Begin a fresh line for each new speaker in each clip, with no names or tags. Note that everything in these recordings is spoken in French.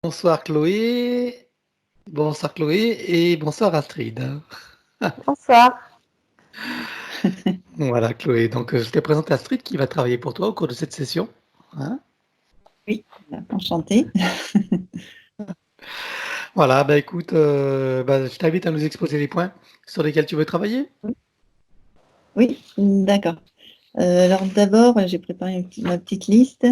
Bonsoir Chloé, bonsoir Chloé et bonsoir Astrid.
Bonsoir.
Voilà Chloé, donc je te présente Astrid qui va travailler pour toi au cours de cette session. Hein.
Oui, enchantée.
Voilà, bah écoute, je t'invite à nous exposer les points sur lesquels tu veux travailler.
Oui, d'accord. Alors d'abord, j'ai préparé ma petite liste.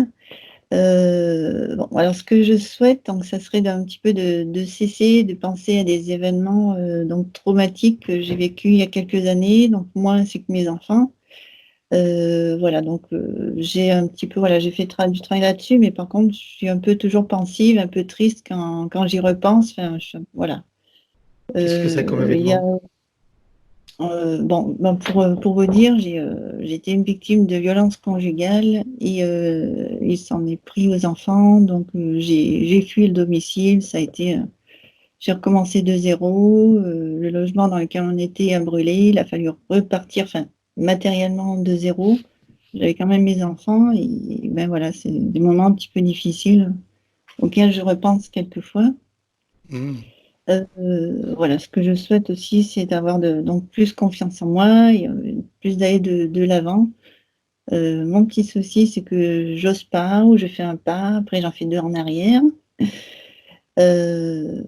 Bon, alors ce que je souhaite, donc, ça serait d'un petit peu de cesser de penser à des événements donc traumatiques que j'ai vécus il y a quelques années, donc moi ainsi que mes enfants. Voilà, donc j'ai un petit peu, voilà, j'ai fait du travail là-dessus, mais par contre, je suis un peu toujours pensive, un peu triste quand j'y repense. Enfin, voilà.
Qu'est-ce que c'est comme
Il y a
événement?
Bon, pour vous dire, j'ai été une victime de violences conjugales et il s'en est pris aux enfants. Donc, j'ai fui le domicile. Ça a été, j'ai recommencé de zéro. Le logement dans lequel on était a brûlé. Il a fallu repartir, enfin, matériellement de zéro. J'avais quand même mes enfants et ben voilà, c'est des moments un petit peu difficiles auxquels je repense quelquefois.
Hmm.
Voilà, ce que je souhaite aussi, c'est d'avoir donc plus confiance en moi et plus d'aller de l'avant. Mon petit souci, c'est que j'ose pas ou je fais un pas, après j'en fais deux en arrière. Voilà,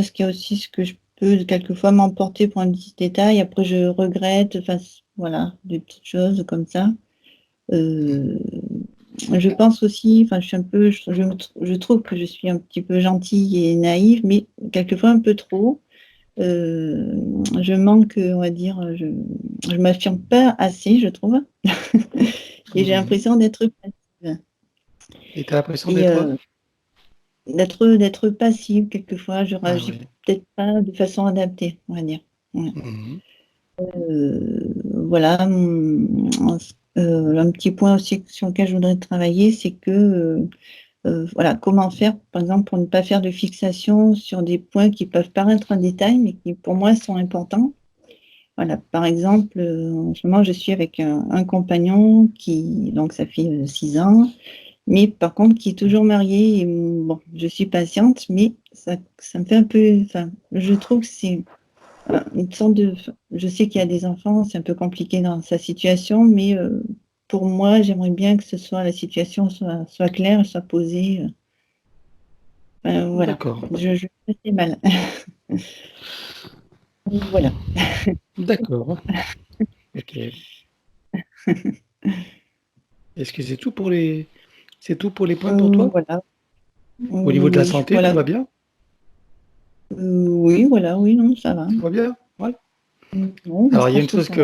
ce qu'il y a aussi, ce que je peux quelquefois m'emporter pour un petit détail, après je regrette, enfin, voilà, des petites choses comme ça. Euh, je pense aussi, enfin, je suis un peu, je trouve que je suis un petit peu gentille et naïve, mais quelquefois un peu trop. Je manque, on va dire, je m'affirme pas assez, je trouve. Et j'ai
Mhm.
l'impression d'être passive.
Et tu as l'impression
Et
d'être?
d'être passive, quelquefois, je
Ah
réagis
oui.
peut-être pas de façon adaptée, on va dire. Ouais.
Mhm.
Voilà. Un petit point aussi sur lequel je voudrais travailler, c'est que voilà, comment faire, par exemple, pour ne pas faire de fixation sur des points qui peuvent paraître un détail, mais qui pour moi sont importants. Voilà, par exemple, en ce moment, je suis avec un compagnon qui, donc ça fait 6 ans, mais par contre, qui est toujours marié. Et bon, je suis patiente, mais ça me fait un peu, enfin, je trouve que c'est une sorte de, je sais qu'il y a des enfants, c'est un peu compliqué dans sa situation, mais pour moi, j'aimerais bien que la situation soit claire, soit posée. Voilà,
D'accord.
je me fais mal. Voilà.
D'accord. Ok. Est-ce que c'est tout pour les points pour toi?
Voilà.
Au niveau de la
Oui,
santé, tout
voilà.
va bien?
Oui, voilà, oui, non, ça va.
Tout va bien? Ouais.
Non,
Alors, il y a une
franchement,
chose
ça va.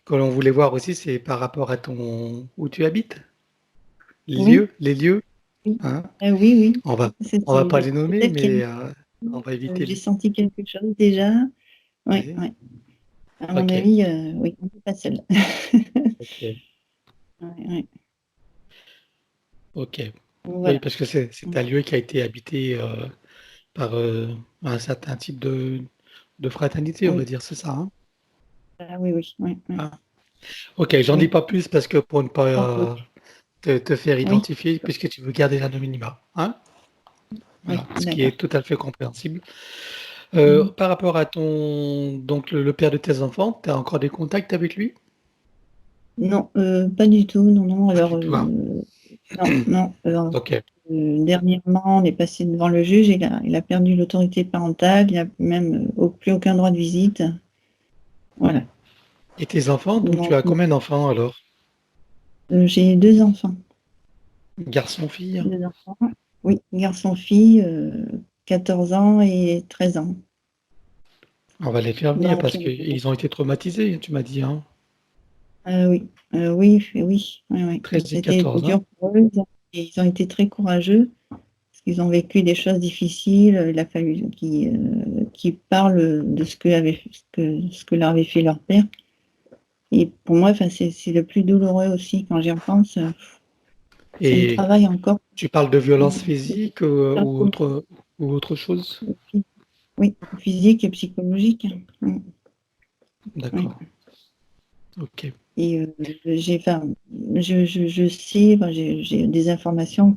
que l'on voulait voir aussi, c'est par rapport à où tu habites,
Oui,
les lieux,
oui,
hein.
oui, oui.
On va, on va pas
C'était
les nommer,
peut-être qu'il
mais
y
on va
a
éviter
j'ai
les.
senti quelque chose déjà. Oui,
Oui.
oui. À mon
Ok,
avis, oui, on n'est pas seul.
ok,
Ouais, ouais.
ok. Oui,
Voilà.
parce que c'est un lieu qui a été habité par un certain type de fraternité, on va
Oui,
dire, c'est ça, hein.
ah, oui, oui, oui, oui,
Ah. Ok, j'en dis
oui.
pas plus parce que pour ne pas
Sans doute.
te faire
Oui,
identifier, puisque tu veux garder l'anonymat, hein. Voilà,
oui,
ce qui est
d'accord.
tout à fait compréhensible.
Mhm.
Par rapport à donc le père de tes enfants, tu as encore des contacts avec lui?
Non, pas du tout. Non, non.
Pas
Alors,
du tout, hein.
non, non.
Ok.
Dernièrement, on est passé devant le juge. Il a perdu l'autorité parentale. Il n'a même plus aucun droit de visite. Voilà.
Et tes enfants, donc tu
Donc,
as combien d'enfants alors?
j'ai deux enfants.
Garçon, fille?
Deux enfants. Oui, garçon-fille, 14 ans et 13 ans.
On va les faire venir
Donc,
parce qu'ils ont été traumatisés, tu m'as dit, hein.
oui, oui, oui, oui, oui.
13 et
C'était
14
dur
ans.
pour eux. Ils ont été très courageux parce qu'ils ont vécu des choses difficiles. Il a fallu qu'ils parlent de ce que leur avait fait leur père. Et pour moi, enfin, c'est le plus douloureux aussi quand j'y repense. Ça me
Et
travaille encore.
tu parles de violence
Mm.
physique ou autre chose?
Oui, physique et psychologique. Mm. Oui.
D'accord. Ok.
Et enfin, je sais, enfin, j'ai des informations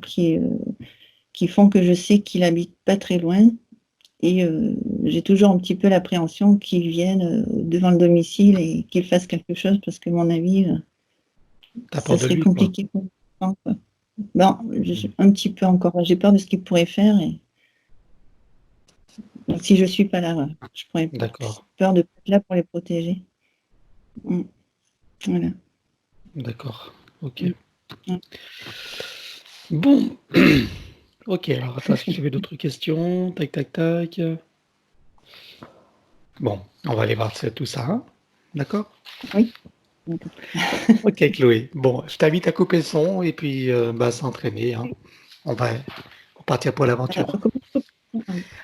qui font que je sais qu'il habite pas très loin. Et j'ai toujours un petit peu l'appréhension qu'il vienne devant le domicile et qu'il fasse quelque chose, parce que, à mon avis,
T'as
ça
peur de
serait
lui, quoi.
compliqué pour moi, quoi. Bon, un petit peu encore. J'ai peur de ce qu'il pourrait faire. Et donc, si je suis pas là, voilà, je pourrais
D'accord,
peur de pas être là pour les protéger. Voilà.
d'accord. Ok.
Ouais.
Bon. Ok, alors attends, est-ce que tu avais d'autres questions? Tac, tac, tac. Bon, on va aller voir tout ça, hein. D'accord?
Oui.
Ok, Chloé. Bon, je t'invite à couper le son et puis s'entraîner, hein. On va partir pour l'aventure.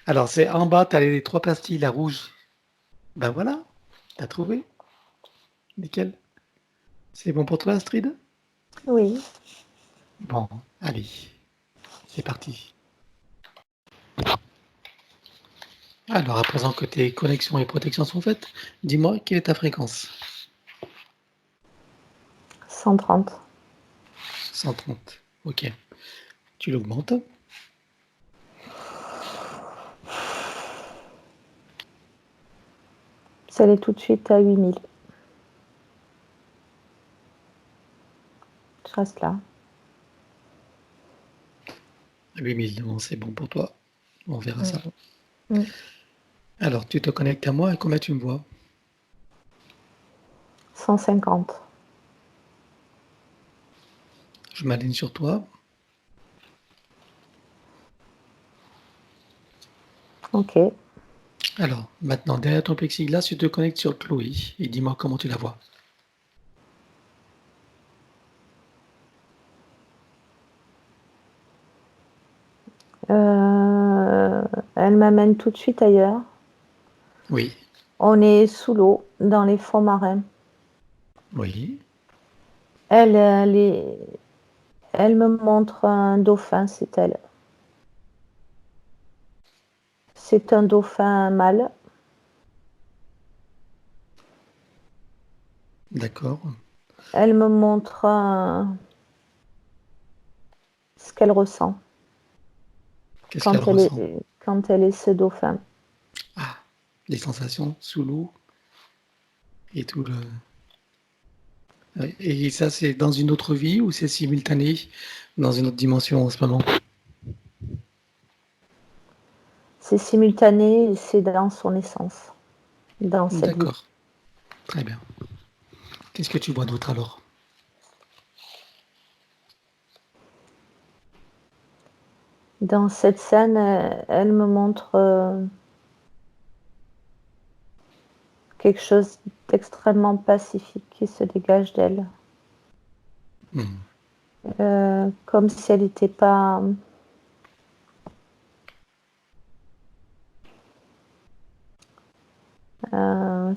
Alors, c'est en bas, tu as les 3 pastilles, la rouge. Ben voilà, t'as trouvé? Nickel. C'est bon pour toi, Astrid?
Oui.
Bon, allez, c'est parti. Alors, à présent que tes connexions et protections sont faites, dis-moi, quelle est ta fréquence?
130.
130. Ok. Tu l'augmentes.
Ça allait tout de suite à 8000. Je reste là.
8000, bon, c'est bon pour toi. On verra ça.
Mm.
Alors, tu te connectes à moi et combien tu me vois?
150.
Je m'aligne sur toi.
Ok.
Alors, maintenant, derrière ton plexiglas, tu te connectes sur Chloé et dis-moi comment tu la vois.
Elle m'amène tout de suite ailleurs.
Oui,
On est sous l'eau, dans les fonds marins.
oui,
Elle me montre un dauphin, c'est elle. C'est un dauphin mâle.
d'accord.
Elle me montre ce qu'elle ressent
Qu'est-ce qu'elle ressent?
quand elle est ce dauphin.
Ah, les sensations sous l'eau et tout le... Ouais. Et ça, c'est dans une autre vie ou c'est simultané dans une autre dimension en ce moment?
C'est simultané et c'est dans son essence, dans cette vie.
D'accord, très bien. Qu'est-ce que tu vois d'autre alors?
Dans cette scène, elle me montre quelque chose d'extrêmement pacifique qui se dégage d'elle. Comme si elle n'était pas...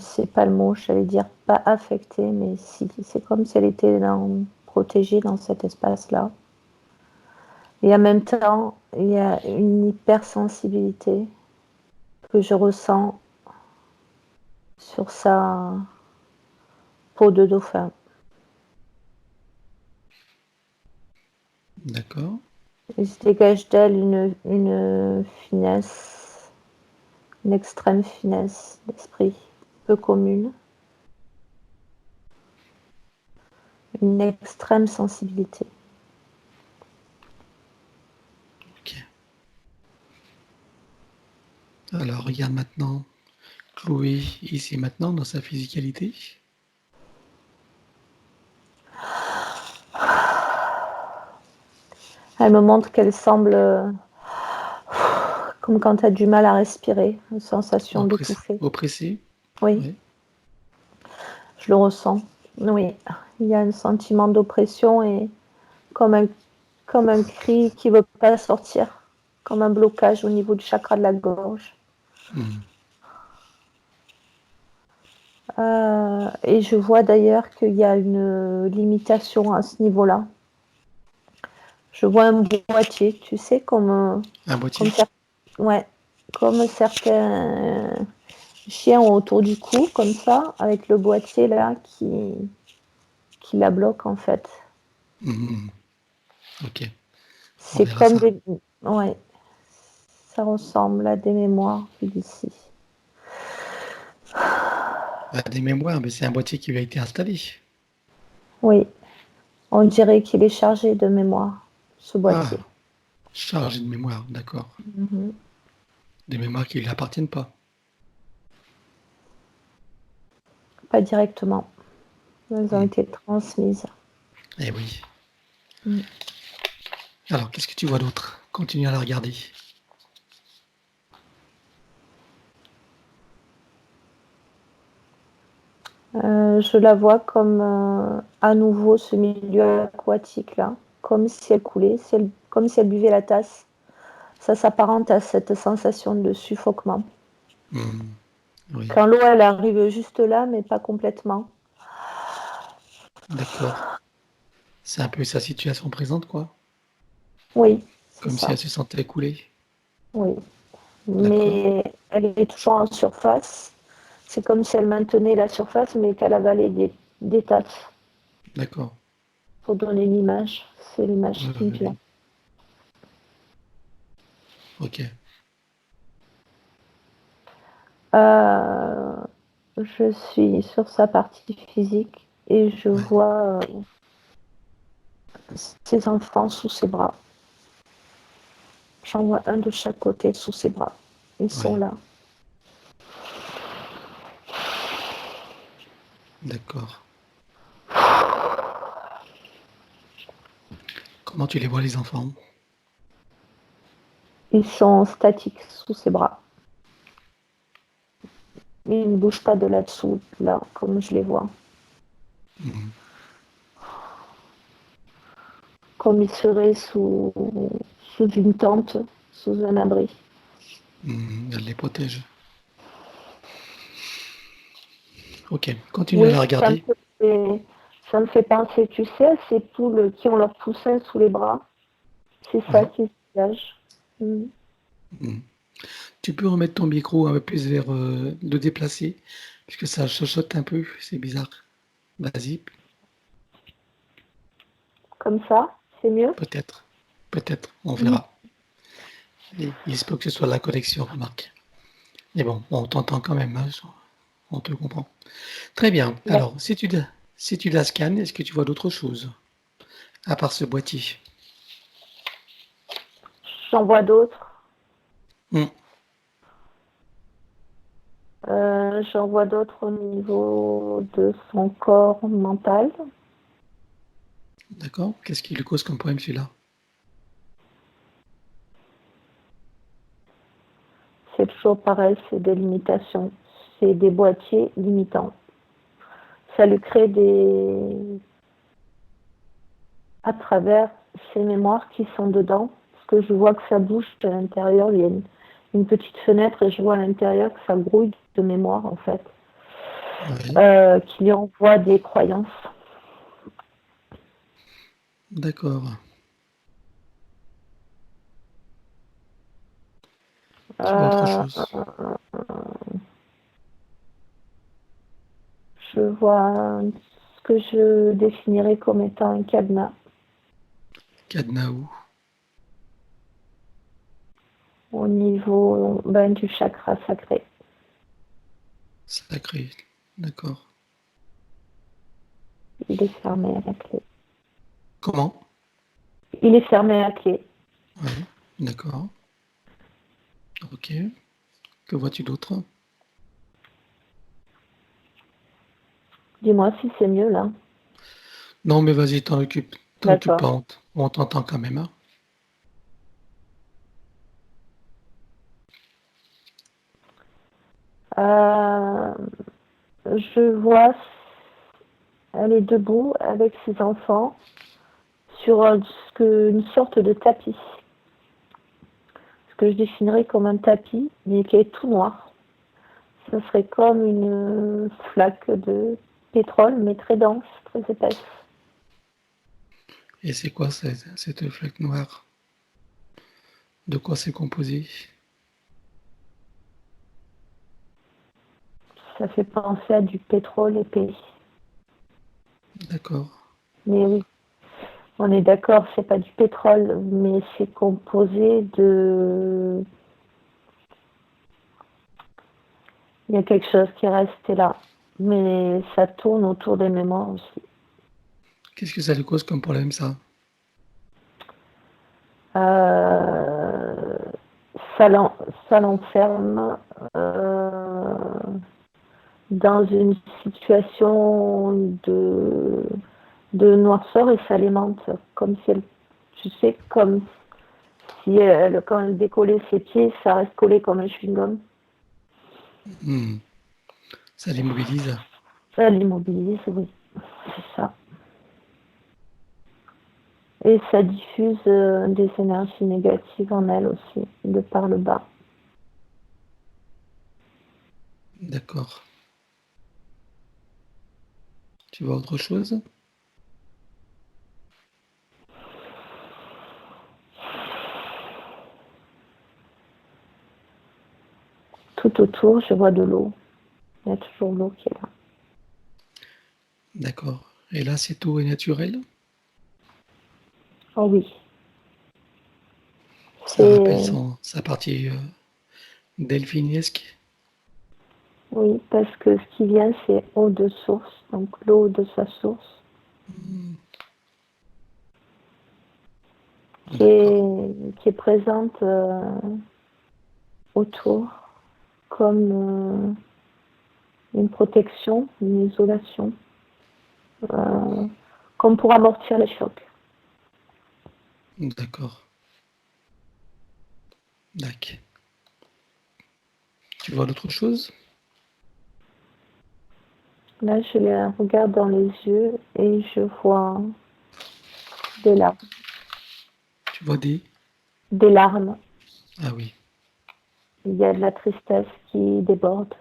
c'est pas le mot, j'allais dire pas affectée, mais si, c'est comme si elle était protégée dans cet espace-là. Et en même temps, il y a une hypersensibilité que je ressens sur sa peau de dauphin.
D'accord,
Il se dégage d'elle une finesse, une extrême finesse d'esprit, peu commune, une extrême sensibilité.
ok. Alors, regarde maintenant Chloé ici maintenant dans sa physicalité.
Elle me montre qu'elle semble comme quand tu as du mal à respirer, une sensation d'étouffer.
Oppressé.
Oui,
Ouais.
je le ressens. Oui, il y a un sentiment d'oppression et comme un cri qui ne veut pas sortir, comme un blocage au niveau du chakra de la gorge. Et je vois d'ailleurs qu'il y a une limitation à ce niveau-là. Je vois un boîtier, tu sais,
Un boîtier.
comme certains chiens ont autour du cou, comme ça, avec le boîtier là qui la bloque en fait.
Ok, on
C'est
verra ça.
Ouais, ça ressemble à des mémoires vues d'ici.
Des mémoires, mais c'est un boîtier qui lui a été installé.
Oui, on dirait qu'il est chargé de mémoire, ce boîtier.
Chargé de mémoire, d'accord.
Mhm.
Des mémoires qui ne lui appartiennent pas.
Pas directement. Elles ont été transmises.
Eh oui.
Mm.
Alors, qu'est-ce que tu vois d'autre? Continue à la regarder.
Je la vois comme à nouveau ce milieu aquatique là, comme si elle coulait, comme si elle buvait la tasse. Ça s'apparente à cette sensation de suffoquement.
Oui,
Quand l'eau elle arrive juste là, mais pas complètement.
d'accord. C'est un peu sa situation présente, quoi.
Oui, c'est
Comme si
ça.
elle se sentait écoulée.
Oui,
D'accord,
mais elle est toujours en surface. C'est comme si elle maintenait la surface, mais qu'elle avalait des tasses.
d'accord.
Pour donner l'image, c'est l'image qui me vient.
Oui. Ok,
Je suis sur sa partie physique et je
ouais.
vois ses enfants sous ses bras. J'en vois un de chaque côté sous ses bras. Ils sont
Ouais,
là.
d'accord. Comment tu les vois, les enfants?
Ils sont statiques sous ses bras. Ils ne bougent pas de là-dessous, là, comme je les vois.
Mhm.
Comme ils seraient sous une tente, sous un abri.
Elle les protège. Ok, continue à
Oui,
la regarder.
ça me fait penser, tu sais, à ces poules qui ont leur poussin sous les bras. C'est ça
Ouais.
qui se dégage. Mm.
Tu peux remettre ton micro un peu plus vers le déplacer, puisque ça chuchote un peu, c'est bizarre. Vas-y,
Comme ça, c'est mieux.
peut-être. Peut-être, on
Mm.
verra. Et il se peut que ce soit la connexion, remarque. Mais bon, on t'entend quand même, hein, on te comprend. Très bien. Alors, si tu la scannes, est-ce que tu vois d'autres choses, à part ce boîtier?
J'en vois d'autres.
Hmm,
J'en vois d'autres au niveau de son corps mental.
d'accord. Qu'est-ce qui lui cause comme problème, celui-là?
C'est toujours pareil, c'est des limitations. C'est des boîtiers limitants. Ça lui crée à travers ces mémoires qui sont dedans, parce que je vois que ça bouge à l'intérieur. Il y a une petite fenêtre et je vois à l'intérieur que ça grouille de mémoire, en fait,
Oui,
qui lui envoie des croyances.
d'accord. Tu vois autre
Euh,
chose?
je vois ce que je définirais comme étant un cadenas
Cadenas où?
au niveau du chakra sacré.
Sacré. D'accord.
Il est fermé à la clé.
Comment?
Il est fermé à la clé.
Oui, d'accord. Ok. Que vois-tu d'autre?
Dis-moi si c'est mieux là.
Non, mais vas-y, t'en occupe
D'accord.
pas, on t'entend quand même, hein.
Euh, je vois, elle est debout avec ses enfants sur une sorte de tapis. Ce que je définirais comme un tapis, mais qui est tout noir. Ce serait comme une flaque de pétrole, mais très dense, très épaisse.
Et c'est quoi cette flaque noire? De quoi c'est composé?
Ça fait penser à du pétrole épais.
D'accord.
Mais oui, On est d'accord, c'est pas du pétrole, mais c'est composé de... Il y a quelque chose qui est resté là. Mais ça tourne autour des mémoires aussi.
Qu'est-ce que ça lui cause comme problème, ça?
Ça l'enferme dans une situation de noirceur et ça alimente comme si elle, tu sais, comme si quand elle décollait ses pieds, ça reste collé comme un chewing-gum.
Ça l'immobilise.
Ça l'immobilise, oui, c'est ça. Et ça diffuse des énergies négatives en elle aussi, de par le bas.
D'accord. Tu vois autre chose?
Tout autour, je vois de l'eau. Il y a toujours l'eau qui est là.
D'accord. Et là, c'est tout est naturel?
Oh oui.
Ça rappelle sa partie delphinesque.
Oui, parce que ce qui vient, c'est eau de source, donc l'eau de sa source, qui est présente autour comme une protection, une isolation, comme pour amortir les chocs.
D'accord. D'accord. Tu vois d'autres choses?
Là, je les regarde dans les yeux et je vois des larmes.
Tu vois des...
Des larmes.
Ah oui.
Il y a de la tristesse qui déborde.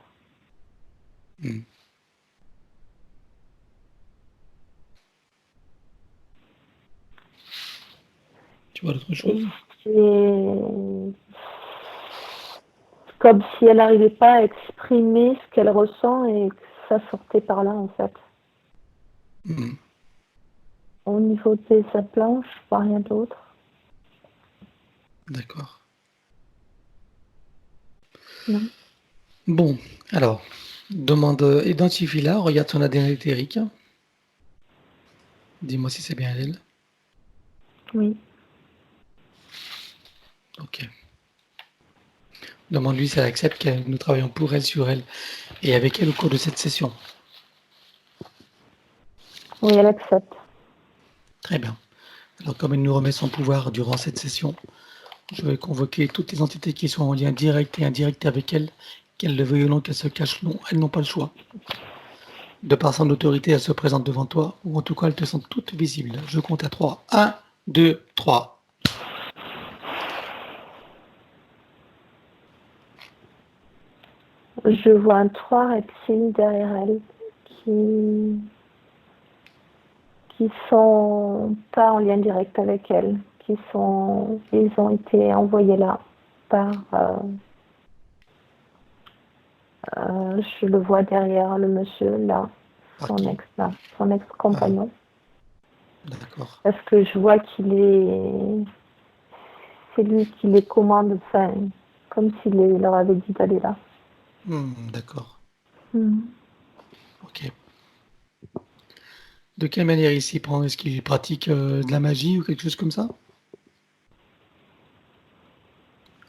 Tu vois d'autres choses?
C'est comme si elle n'arrivait pas à exprimer ce qu'elle ressent et que ça sortait par là, en fait. Au niveau de sa planche, je vois rien d'autre.
D'accord.
Non.
Bon, alors, identifie-la, regarde son ADN éthérique. Dis-moi si c'est bien elle.
Oui.
Ok. Demande-lui si elle accepte que nous travaillons pour elle, sur elle et avec elle au cours de cette session.
Oui, elle accepte.
Très bien. Alors, comme elle nous remet son pouvoir durant cette session, je vais convoquer toutes les entités qui sont en lien direct et indirect avec elle, qu'elles le veuillent ou non, qu'elles se cachent, non, elles n'ont pas le choix. De par son autorité, elles se présentent devant toi, ou en tout cas, elles te sont toutes visibles. Je compte à 3. 1, 2, 3.
Je vois 3 reptiles derrière elle qui sont pas en lien direct avec elle, ils ont été envoyés là par, je le vois derrière le monsieur là, son ex-compagnon.
D'accord.
Parce que je vois c'est lui qui les commande, enfin, comme s'il leur avait dit d'aller là.
D'accord.
Mm.
Ok. De quelle manière il s'y prend? Est-ce qu'il pratique de la magie ou quelque chose comme ça?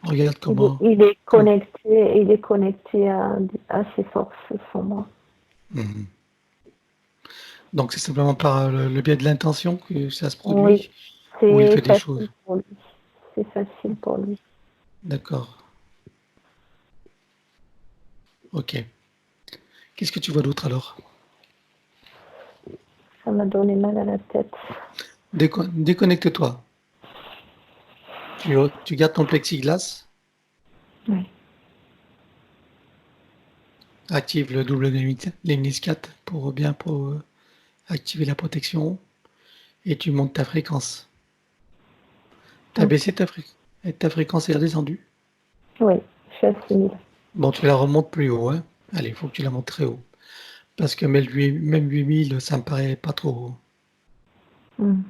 Regarde comment.
Il est connecté à ses forces sombres.
Donc c'est simplement par le biais de l'intention que ça se
Oui,
produit, ou il
c'est
fait des
facile
choses.
pour lui. C'est facile pour lui.
D'accord. Ok. Qu'est-ce que tu vois d'autre alors?
Ça m'a donné mal à la tête.
Déconnecte-toi. Tu gardes ton plexiglas.
Oui.
Active le double Lemnis 4 pour bien activer la protection. Et tu montes ta fréquence. Tu as
Okay.
baissé ta fréquence est redescendue.
Oui, je suis à 6000.
Bon, tu la remontes plus haut. Hein. Allez, il faut que tu la montes très haut. Parce que même 8000, ça me paraît pas trop haut.
Mm.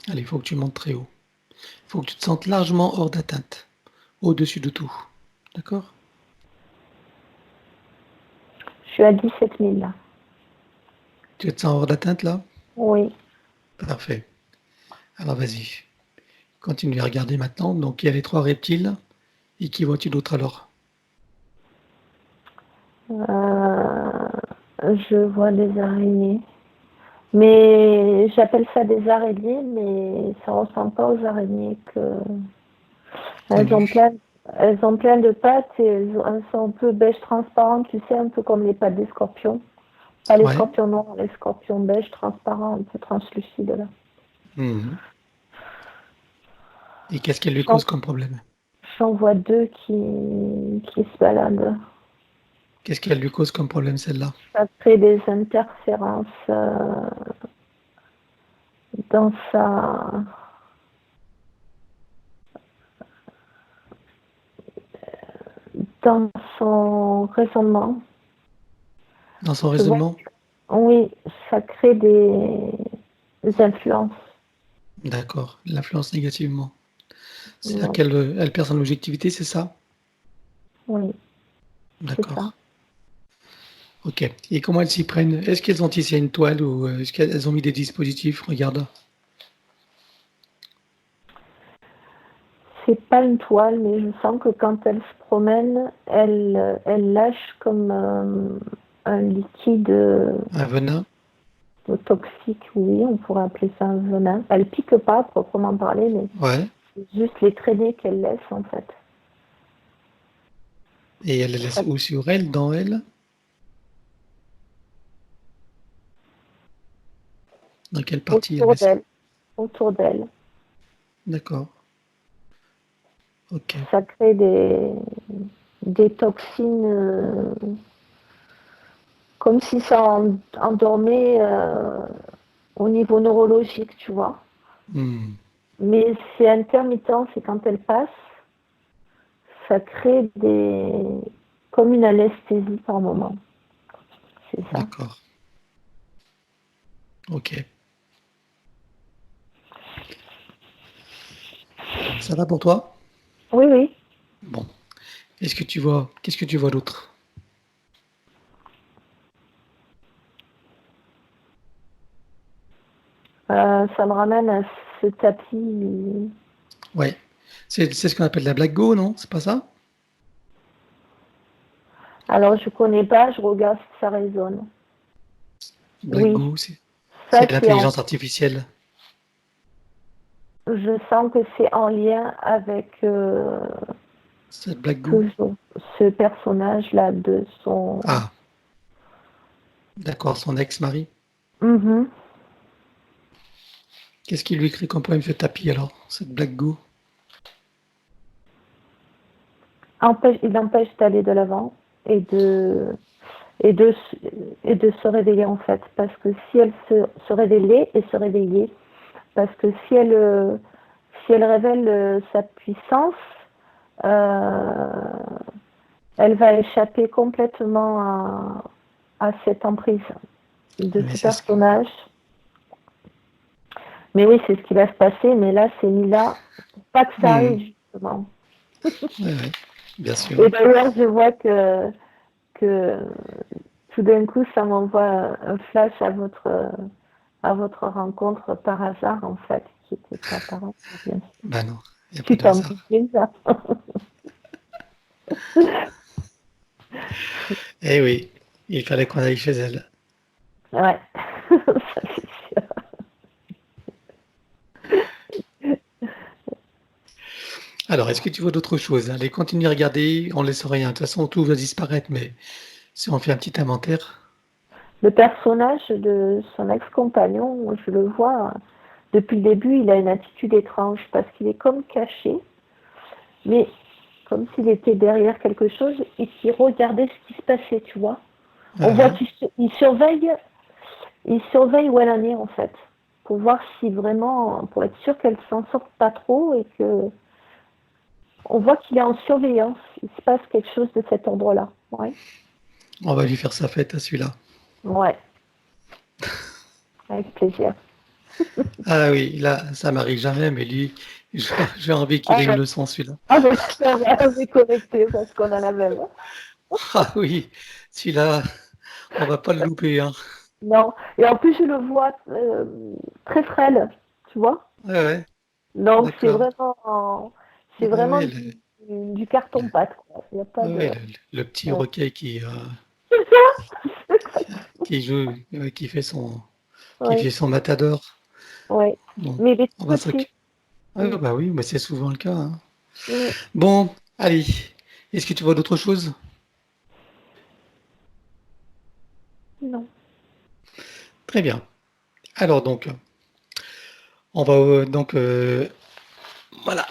Allez, il faut que tu montes très haut. Il faut que tu te sentes largement hors d'atteinte, au-dessus de tout. D'accord?
Je suis à 17 000 là.
Tu te sens hors d'atteinte là?
Oui.
Parfait. Alors vas-y, continue à regarder maintenant. Donc il y a les 3 reptiles. Et qui vois-tu d'autre alors?
Je vois des araignées. Mais j'appelle ça des araignées, mais ça ne ressemble pas aux araignées que.
T'as
Elles ont
vu?
plein, elles ont plein de pattes et elles sont un peu beige transparentes, tu sais, un peu comme les pattes des scorpions. Pas les
Ouais.
scorpions noirs, les scorpions beige transparents, un peu translucides là.
Mhm. Et qu'est-ce qu'elle lui
J'en
cause comme problème?
j'en vois 2 qui se baladent.
Qu'est-ce qu'elle lui cause comme problème celle-là?
Ça crée des interférences dans sa dans son raisonnement.
Dans son
Je vois,
raisonnement?
oui, ça crée des influences.
D'accord. L'influence négativement. C'est-à-dire
Oui,
qu'elle perd son objectivité, c'est ça?
oui, c'est ça.
D'accord. Ok. Et comment elles s'y prennent? Est-ce qu'elles ont tissé une toile ou est-ce qu'elles ont mis des dispositifs? Regarde.
C'est pas une toile, mais je sens que quand elle se promène, elle lâche comme un liquide
Un venin?
toxique, oui, on pourrait appeler ça un venin. Elle pique pas, à proprement parler, mais
Ouais.
c'est juste les traînées qu'elle laisse, en fait.
Et elle les laisse
Ça-
où sur elle? Dans elle? Dans quelle partie elle
autour
met ça?
d'elle, autour d'elle.
D'accord. Ok.
Ça crée des toxines comme si ça endormait au niveau neurologique, tu vois.
Hmm.
Mais c'est intermittent, c'est quand elle passe, ça crée comme une anesthésie par moment. C'est ça.
D'accord. Ok. Ça va pour toi?
Oui, oui.
Bon. Qu'est-ce que tu vois d'autre?
Ça me ramène à ce tapis.
Ouais. C'est ce qu'on appelle la black go, non? C'est pas ça?
Alors, je connais pas, je regarde si ça résonne.
Black
Oui,
go,
ça
c'est
c'est en.
l'intelligence artificielle.
Je sens que c'est en lien avec
Cette black go.
toujours ce personnage-là de son.
Ah, d'accord, son ex-mari.
Mhm.
Qu'est-ce qui lui crée comme problème ce tapis alors? Cette black go.
Il empêche d'aller de l'avant et de et de, et de se réveiller en fait. Parce que si elle se révélait et se réveiller, parce que si elle révèle sa puissance, euh, elle va échapper complètement à cette emprise de
Mais
ce
c'est ce que...
personnage. Mais oui, c'est ce qui va se passer, mais là, c'est mis là pour pas que ça
Hmm.
arrive, justement.
Ouais, ouais, bien sûr.
Et d'ailleurs, je vois que tout d'un coup, ça m'envoie un flash à votre rencontre par hasard, en fait, qui n'était pas par hasard, bien sûr.
Ben non, il n'y a pas
Tu
de
t'en
hasard.
doutais, ça.
Eh oui, il fallait qu'on aille chez elle.
Ouais, ça c'est sûr.
Alors, est-ce que tu vois d'autres choses? Allez, continue à regarder, on laisse rien. De toute façon, tout va disparaître, mais si on fait un petit inventaire,
Le personnage de son ex-compagnon, je le vois, depuis le début, il a une attitude étrange parce qu'il est comme caché, mais comme s'il était derrière quelque chose et qu'il regardait ce qui se passait, tu vois. On voit
ouais.
qu'il surveille où elle en est en fait, pour voir si vraiment, pour être sûr qu'elle s'en sorte pas trop et que on voit qu'il est en surveillance. Il se passe quelque chose de cet ordre-là. Ouais,
On va lui faire sa fête à celui-là.
ouais, avec plaisir.
Ah oui, là, ça m'arrive jamais, mais lui, j'ai envie qu'il ait une leçon, celui-là.
Ah, mais on est connecté parce qu'on a la même.
Ah oui, celui-là, on va pas le louper, hein.
Non, et en plus, je le vois très frêle, tu vois.
Ouais, ouais,
Donc,
d'accord.
c'est
Ouais,
vraiment
ouais,
du carton-pâte, quoi. Il n'y a pas
ouais, ouais,
de.
le petit
Ouais.
requin qui joue, qui
Ouais,
fait son matador.
ouais.
Bon,
Mais il est
on
tout
va
petit.
s'occuper. Ah
Mm,
bah oui, mais c'est souvent le cas, hein.
mm.
Bon, allez. Est-ce que tu vois d'autres choses?
Non.
Très bien. Alors donc, on va voilà.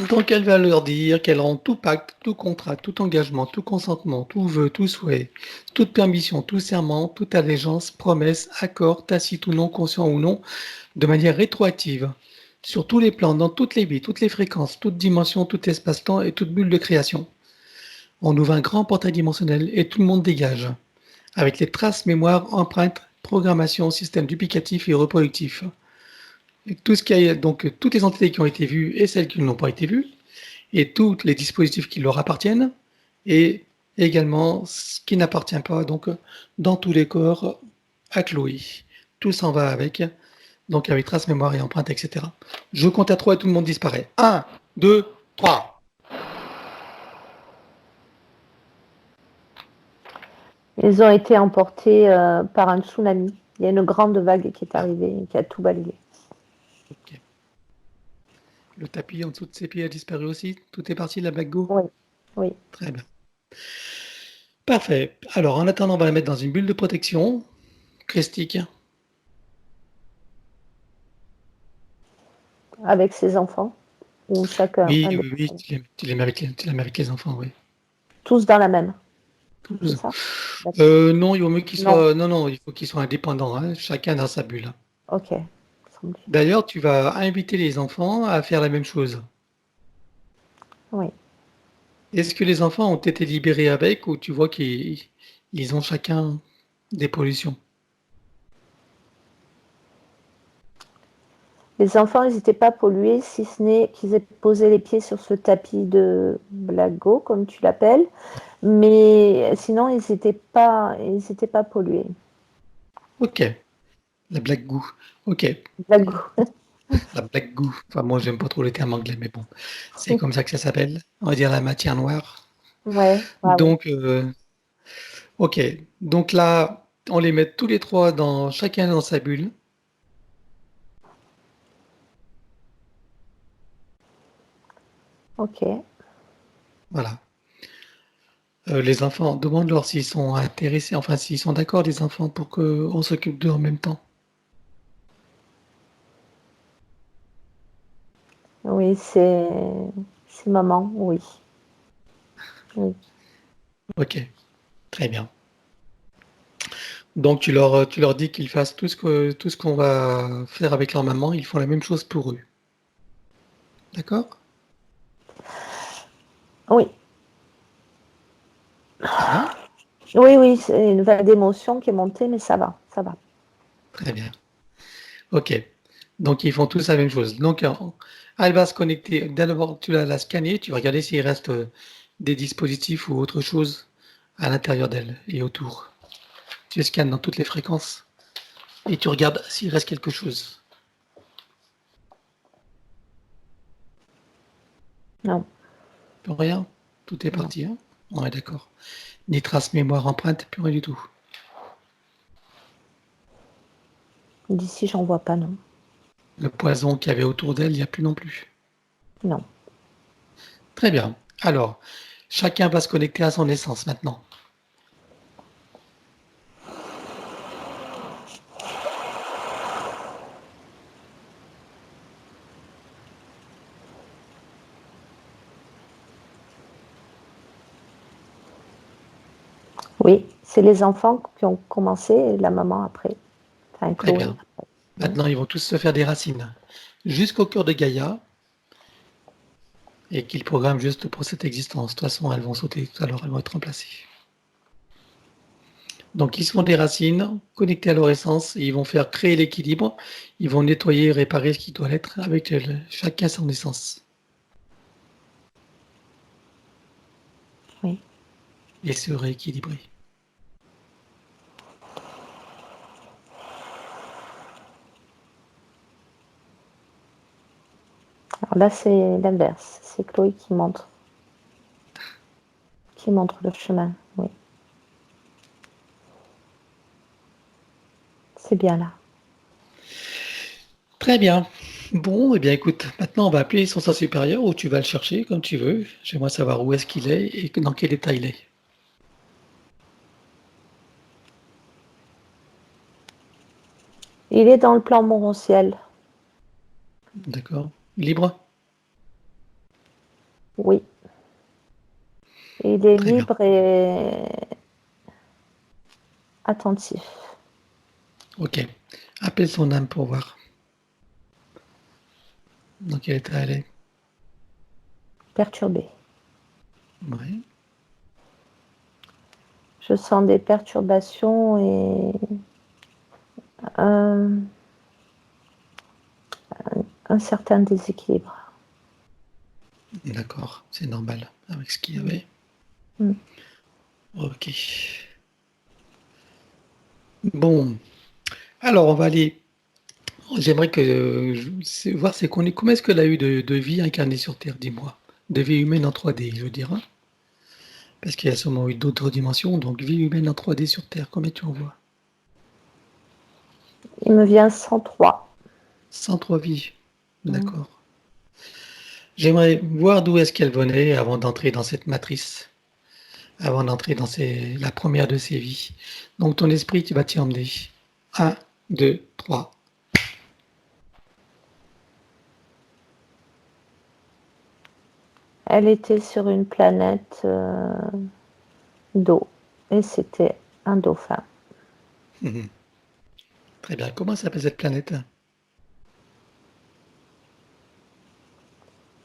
Donc elle va leur dire qu'elle rend tout pacte, tout contrat, tout engagement, tout consentement, tout vœu, tout souhait, toute permission, tout serment, toute allégeance, promesse, accord, tacite ou non, conscient ou non, de manière rétroactive, sur tous les plans, dans toutes les vies, toutes les fréquences, toutes dimensions, tout espace-temps et toute bulle de création. On ouvre un grand portail dimensionnel et tout le monde dégage, avec les traces, mémoire, empreintes, programmation, système duplicatif et reproductif. Et tout ce qui a, donc toutes les entités qui ont été vues et celles qui n'ont pas été vues, et tous les dispositifs qui leur appartiennent, et également ce qui n'appartient pas, donc dans tous les corps à Chloé. Tout s'en va avec, donc avec trace, mémoire et empreinte, etc. Je compte à 3 et tout le monde disparaît. Un, 2, 3.
Ils ont été emportés par un tsunami. Il y a une grande vague qui est arrivée et qui a tout balayé.
Ok. Le tapis en dessous de ses pieds a disparu aussi. Tout est parti, la bague go.
Oui, oui.
Très bien. Parfait. Alors, en attendant, on va la mettre dans une bulle de protection. Christique.
Avec ses enfants, ou chacun,
Oui,
un des
oui, oui, tu les mets avec les enfants, oui.
tous dans la même, c'est
12.
ça? D'accord.
Non, il vaut mieux qu'ils
Non,
soient. Non, non, il faut qu'ils soient indépendants, hein, chacun dans sa bulle.
ok.
D'ailleurs, tu vas inviter les enfants à faire la même chose.
Oui.
Est-ce que les enfants ont été libérés avec ou tu vois qu'ils ont chacun des pollutions?
Les enfants, ils n'étaient pas pollués, si ce n'est qu'ils aient posé les pieds sur ce tapis de Blago, comme tu l'appelles, mais sinon, ils n'étaient pas pollués.
Ok, la black goo. Ok,
Blago.
la black goo. Enfin, moi, j'aime pas trop le terme anglais, mais bon, c'est comme ça que ça s'appelle. On va dire la matière noire.
Ouais, ouais, ouais.
Donc, ok. Donc là, on les met tous les trois dans chacun dans sa bulle.
Ok.
Voilà. Les enfants, demande-leur s'ils sont intéressés, enfin s'ils sont d'accord, les enfants, pour qu'on s'occupe d'eux en même temps.
Oui, c'est maman, oui. Oui.
Ok, très bien. Donc tu leur dis qu'ils fassent tout ce qu'on va faire avec leur maman, ils font la même chose pour eux. D'accord?
Oui.
Très bien,
Oui, oui, c'est une vague d'émotion qui est montée, mais ça va, ça va.
très bien. Ok. Donc ils font tous la même chose. Donc elle va se connecter. D'abord, tu la scanner, tu vas regarder s'il reste des dispositifs ou autre chose à l'intérieur d'elle et autour. Tu scannes dans toutes les fréquences et tu regardes s'il reste quelque chose.
Non,
Plus rien, tout est
non.
parti, hein? On est d'accord. Ni trace, mémoire, empreinte, plus rien du tout.
D'ici, j'en vois pas, non.
Le poison qu'il y avait autour d'elle, il n'y a plus non plus.
Non.
Très bien. Alors, chacun va se connecter à son essence maintenant.
Oui, c'est les enfants qui ont commencé et la maman après. Enfin,
Très
Chloé.
bien. Maintenant, ils vont tous se faire des racines jusqu'au cœur de Gaïa et qu'ils programment juste pour cette existence. De toute façon, elles vont sauter tout à l'heure, elles vont être remplacées. Donc, ils sont des racines connectées à leur essence, et ils vont faire créer l'équilibre, ils vont nettoyer et réparer ce qui doit l'être avec chacun son essence.
Oui.
Et se rééquilibrer.
Alors là, c'est l'inverse. C'est Chloé qui montre le chemin. Oui. C'est bien là.
Très bien. Bon, eh bien écoute, maintenant on va appeler son sens supérieur ou tu vas le chercher comme tu veux. J'aimerais savoir où est-ce qu'il est et dans quel état il est.
Il est dans le plan Montciel.
D'accord. Libre?
Oui. Il est
Très bien.
libre et attentif.
Ok. Appelle son âme pour voir dans quel état elle est.
Perturbé.
Ouais.
Je sens des perturbations et un certain déséquilibre.
D'accord. C'est normal avec ce qu'il y avait.
Mm.
Ok. Bon. Alors on va aller. J'aimerais voir comment est-ce qu'elle a eu de vie incarnée sur Terre, dis-moi. De vie humaine en 3D, je veux dire. Hein. Parce qu'il y a sûrement eu d'autres dimensions, donc vie humaine en 3D sur Terre, combien tu en vois?
Il me vient 103.
103 vies.
Mm.
D'accord. J'aimerais voir d'où est-ce qu'elle venait avant d'entrer dans cette matrice, avant d'entrer dans la première de ses vies. Donc ton esprit, tu vas t'y emmener. 1, 2, 3.
Elle était sur une planète d'eau et c'était un dauphin.
Très bien. Comment s'appelle cette planète?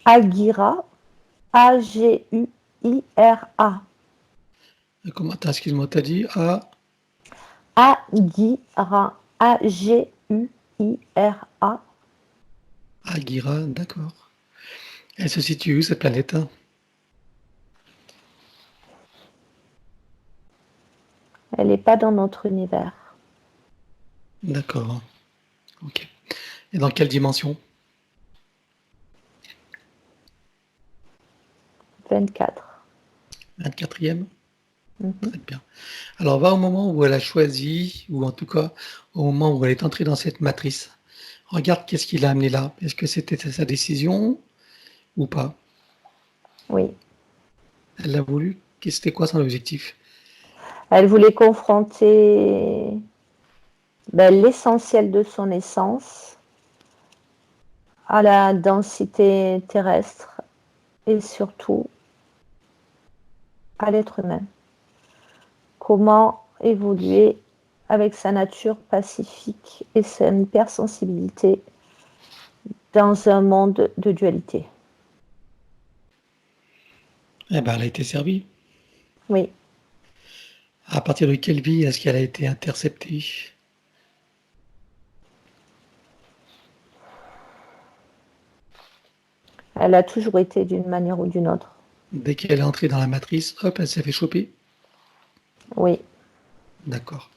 Agira, A-G-U-I-R-A.
Excuse-moi, t'as dit
Agira, A-G-U-I-R-A.
Agira, d'accord. Elle se situe où cette planète?
Elle n'est pas dans notre univers.
D'accord. Ok. Et dans quelle dimension?
24.
24e?
Mhm.
Très bien. Alors, va au moment où elle a choisi, ou en tout cas au moment où elle est entrée dans cette matrice. Regarde qu'est-ce qui l'a amené là. Est-ce que c'était sa décision ou pas?
Oui.
Elle l'a voulu? C'était quoi son objectif?
Elle voulait confronter l'essentiel de son essence à la densité terrestre et surtout à l'être humain. Comment évoluer avec sa nature pacifique et sa hypersensibilité dans un monde de dualité.
Eh ben, elle a été servie.
Oui.
À partir de quelle vie est-ce qu'elle a été interceptée?
Elle a toujours été d'une manière ou d'une autre.
Dès qu'elle est entrée dans la matrice, hop, elle s'est fait choper.
Oui.
D'accord.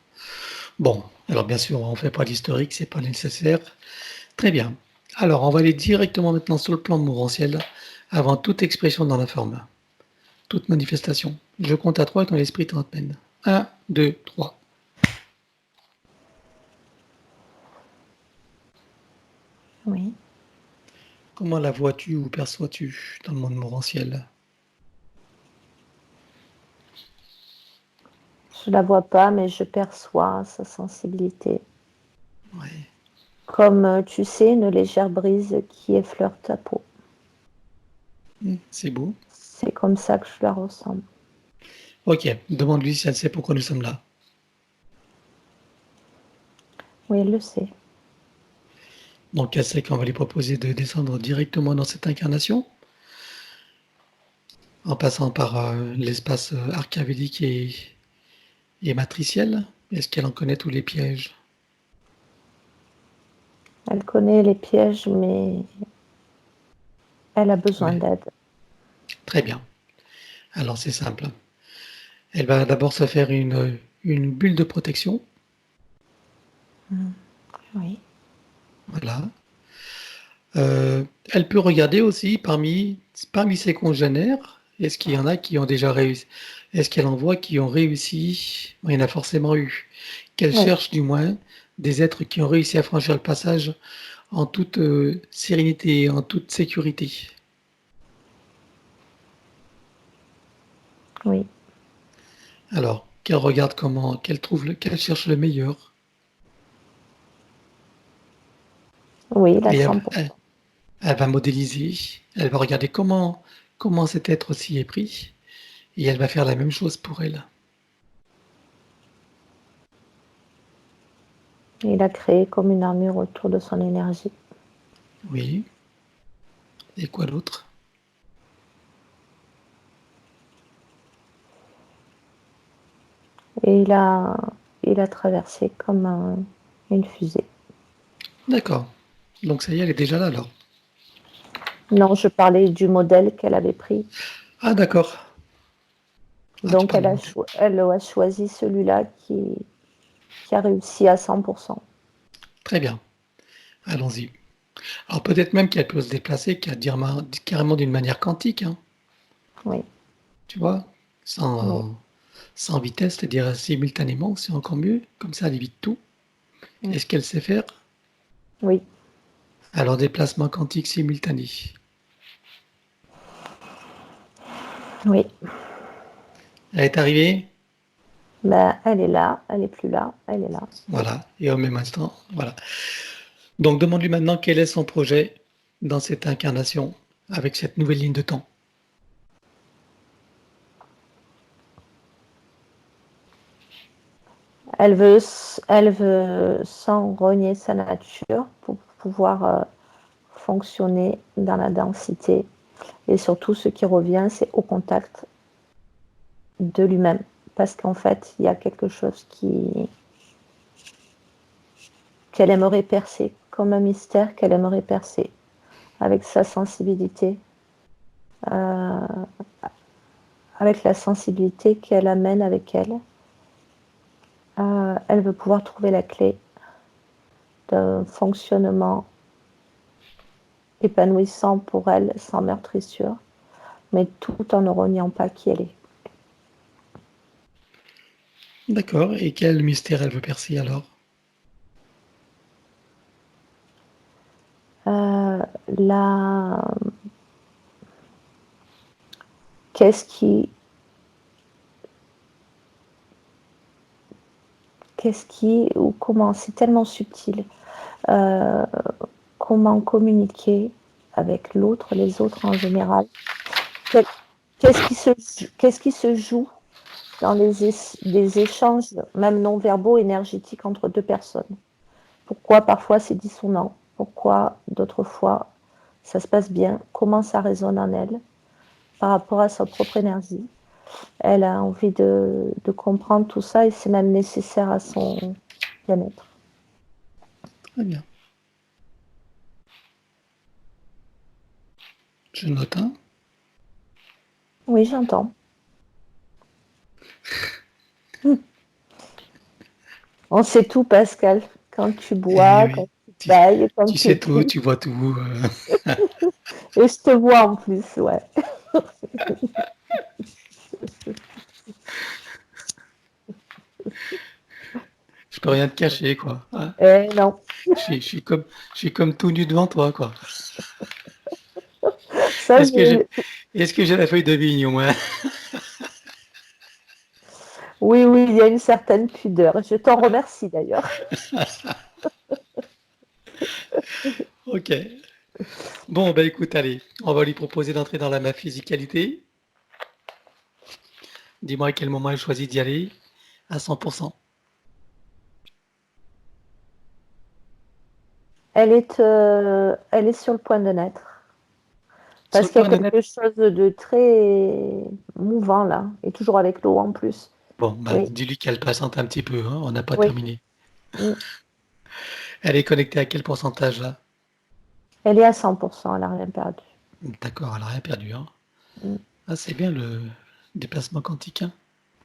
Bon, alors bien sûr, on ne fait pas l'historique, c'est pas nécessaire. Très bien. Alors, on va aller directement maintenant sur le plan mouranttiel, avant toute expression dans la forme, toute manifestation. Je compte à 3 et ton esprit t'emmène. 1, 2, 3.
Oui.
Comment la vois-tu ou perçois-tu dans le monde mouranttiel?
Je la vois pas, mais je perçois sa sensibilité.
Ouais.
Comme, tu sais, une légère brise qui effleure ta peau.
C'est beau.
C'est comme ça que je la ressens.
Ok, demande-lui si elle sait pourquoi nous sommes là.
Oui, elle le sait.
Donc elle sait qu'on va lui proposer de descendre directement dans cette incarnation, en passant par l'espace archavélique et Et matricielle, est-ce qu'elle en connaît tous les pièges?
Elle connaît les pièges, mais elle a besoin
Oui,
d'aide.
très bien. Alors c'est simple. Elle va d'abord se faire une bulle de protection.
Oui.
Voilà. Elle peut regarder aussi parmi ses congénères, est-ce qu'il y en a qui ont déjà réussi? Est-ce qu'elle en voit qui ont réussi? Bon, il y en a forcément eu. Qu'elle
Oui.
cherche du moins des êtres qui ont réussi à franchir le passage en toute sérénité, en toute sécurité.
Oui.
Alors, qu'elle regarde comment, qu'elle cherche le meilleur.
Oui, la
Et
100%.
elle va modéliser, elle va regarder comment cet être-ci est pris, et elle va faire la même chose pour elle.
Il a créé comme une armure autour de son énergie.
Oui. Et quoi d'autre?
Et il a traversé comme une fusée.
D'accord. Donc ça y est, elle est déjà là alors.
Non, je parlais du modèle qu'elle avait pris.
Ah d'accord. Ah, tu
Donc,
parles
elle
de
a,
mon...
elle a choisi celui-là qui a réussi à 100%.
Très bien. Allons-y. Alors peut-être même qu'elle peut se déplacer carrément d'une manière quantique, hein,
Oui,
tu vois,
oui,
sans vitesse, c'est-à-dire simultanément, c'est encore mieux. Comme ça, elle évite tout. Est-ce qu'elle sait faire?
oui,
Alors déplacement quantique simultané.
oui.
Elle est arrivée?
Ben, elle est là, elle est plus là, elle est là.
Voilà. Et au même instant, voilà. Donc demande-lui maintenant quel est son projet dans cette incarnation avec cette nouvelle ligne de temps.
Elle veut sans renier sa nature pour pouvoir fonctionner dans la densité. Et surtout, ce qui revient, c'est au contact de lui-même. Parce qu'en fait, il y a quelque chose qu'elle aimerait percer, comme un mystère qu'elle aimerait percer, avec sa sensibilité, euh, avec la sensibilité qu'elle amène avec elle. Elle veut pouvoir trouver la clé d'un fonctionnement épanouissant pour elle, sans meurtrissure, mais tout en ne reniant pas qui elle est.
D'accord. Et quel mystère elle veut percer alors?
Euh, la... Qu'est-ce qui ou comment, c'est tellement subtil, euh, comment communiquer avec l'autre, les autres en général, qu'est-ce qui se joue dans des échanges, même non verbaux, énergétiques entre deux personnes. Pourquoi parfois c'est dissonant, pourquoi d'autres fois ça se passe bien, comment ça résonne en elle par rapport à sa propre énergie. Elle a envie de comprendre tout ça et c'est même nécessaire à son bien-être.
Très bien. Je note un.
Oui, j'entends. On sait tout, Pascal. Quand tu
Eh
bois, quand
oui.
tu
Tu,
bailles, quand
tu
tu
sais tout,
écris.
tu vois tout.
Et je te vois en plus, ouais.
Je peux rien te cacher, quoi. Hein.
Non,
Je suis, je suis comme, je suis comme tout nu devant toi, quoi.
ça,
Est-ce que j'ai, est-ce que j'ai la feuille de vigne au moins?
oui, oui, il y a une certaine pudeur. Je t'en remercie d'ailleurs.
Ok. Bon, bah écoute, allez, on va lui proposer d'entrer dans la physicalité. Dis-moi à quel moment elle choisit d'y aller à 100%.
Elle est sur le point de naître.
Sur
Parce
le
qu'il y a
point de naître.
quelque chose de très mouvant là, et toujours avec l'eau en plus.
Bon, bah,
Oui,
dis-lui qu'elle patiente un petit peu, hein, on n'a pas
oui.
terminé.
Mm.
Elle est connectée à quel pourcentage là?
Elle est à 100%, elle n'a rien perdu.
D'accord, elle n'a rien perdu, hein.
Mm.
Ah, c'est bien le déplacement quantique, hein.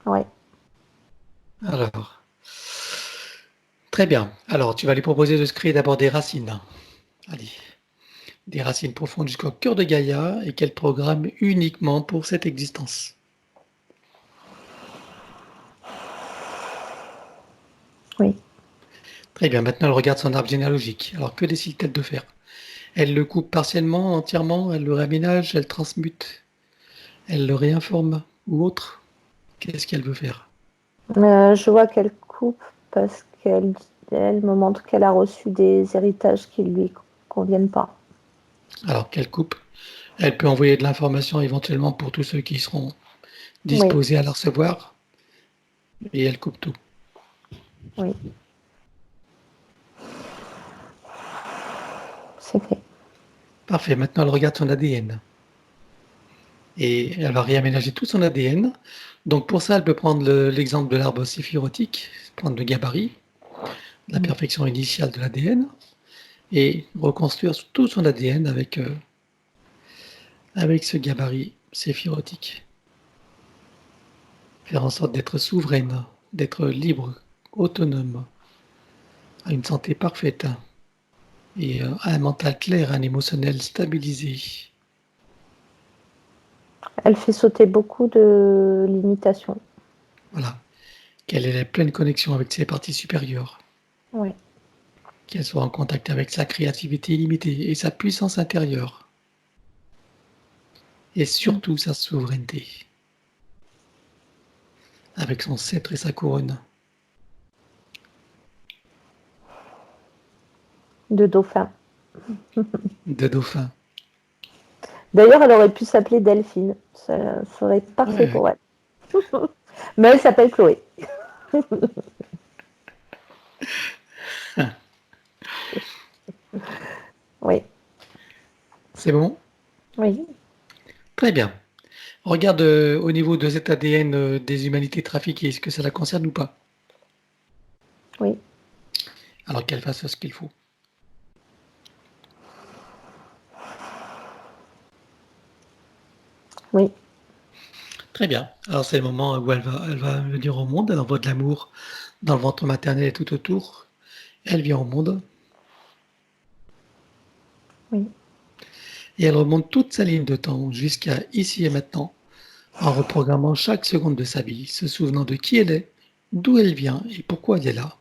Ouais.
Alors, très bien. Alors, tu vas lui proposer de se créer d'abord des racines. Allez, des racines profondes jusqu'au cœur de Gaïa et qu'elle programme uniquement pour cette existence.
Oui.
Très bien, maintenant elle regarde son arbre généalogique. Alors, que décide-t-elle de faire? Elle le coupe partiellement, entièrement, elle le réaménage, elle transmute, elle le réinforme ou autre? Qu'est-ce qu'elle veut faire?
Je vois qu'elle coupe parce qu'elle me montre qu'elle a reçu des héritages qui ne lui conviennent pas.
Alors qu'elle coupe, elle peut envoyer de l'information éventuellement pour tous ceux qui seront
Oui,
disposés à la recevoir et elle coupe tout.
oui, c'est fait.
Parfait, maintenant elle regarde son ADN et elle va réaménager tout son ADN. Donc pour ça, elle peut prendre l'exemple de l'arbre séphirotique, prendre le gabarit, la perfection initiale de l'ADN et reconstruire tout son ADN avec ce gabarit séphirotique. Faire en sorte d'être souveraine, d'être libre, autonome, à une santé parfaite et un mental clair, un émotionnel stabilisé.
Elle fait sauter beaucoup de limitations.
Voilà. Qu'elle ait la pleine connexion avec ses parties supérieures.
Oui,
Qu'elle soit en contact avec sa créativité illimitée et sa puissance intérieure. Et surtout sa souveraineté. Avec son sceptre et sa couronne.
de dauphin.
De dauphin.
D'ailleurs, elle aurait pu s'appeler Delphine. Ça serait parfait
Ouais,
pour elle. Mais elle s'appelle Chloé.
ouais.
Oui,
C'est bon?
oui,
Très bien. Regarde au niveau de cet ADN des humanités trafiquées, est-ce que ça la concerne ou pas?
oui,
Alors qu'elle fasse ce qu'il faut.
oui,
Très bien. Alors c'est le moment où elle va venir au monde, elle envoie de l'amour dans le ventre maternel et tout autour. Elle vient au monde
oui.
et elle remonte toute sa ligne de temps jusqu'à ici et maintenant, en reprogrammant chaque seconde de sa vie, se souvenant de qui elle est, d'où elle vient et pourquoi elle est là,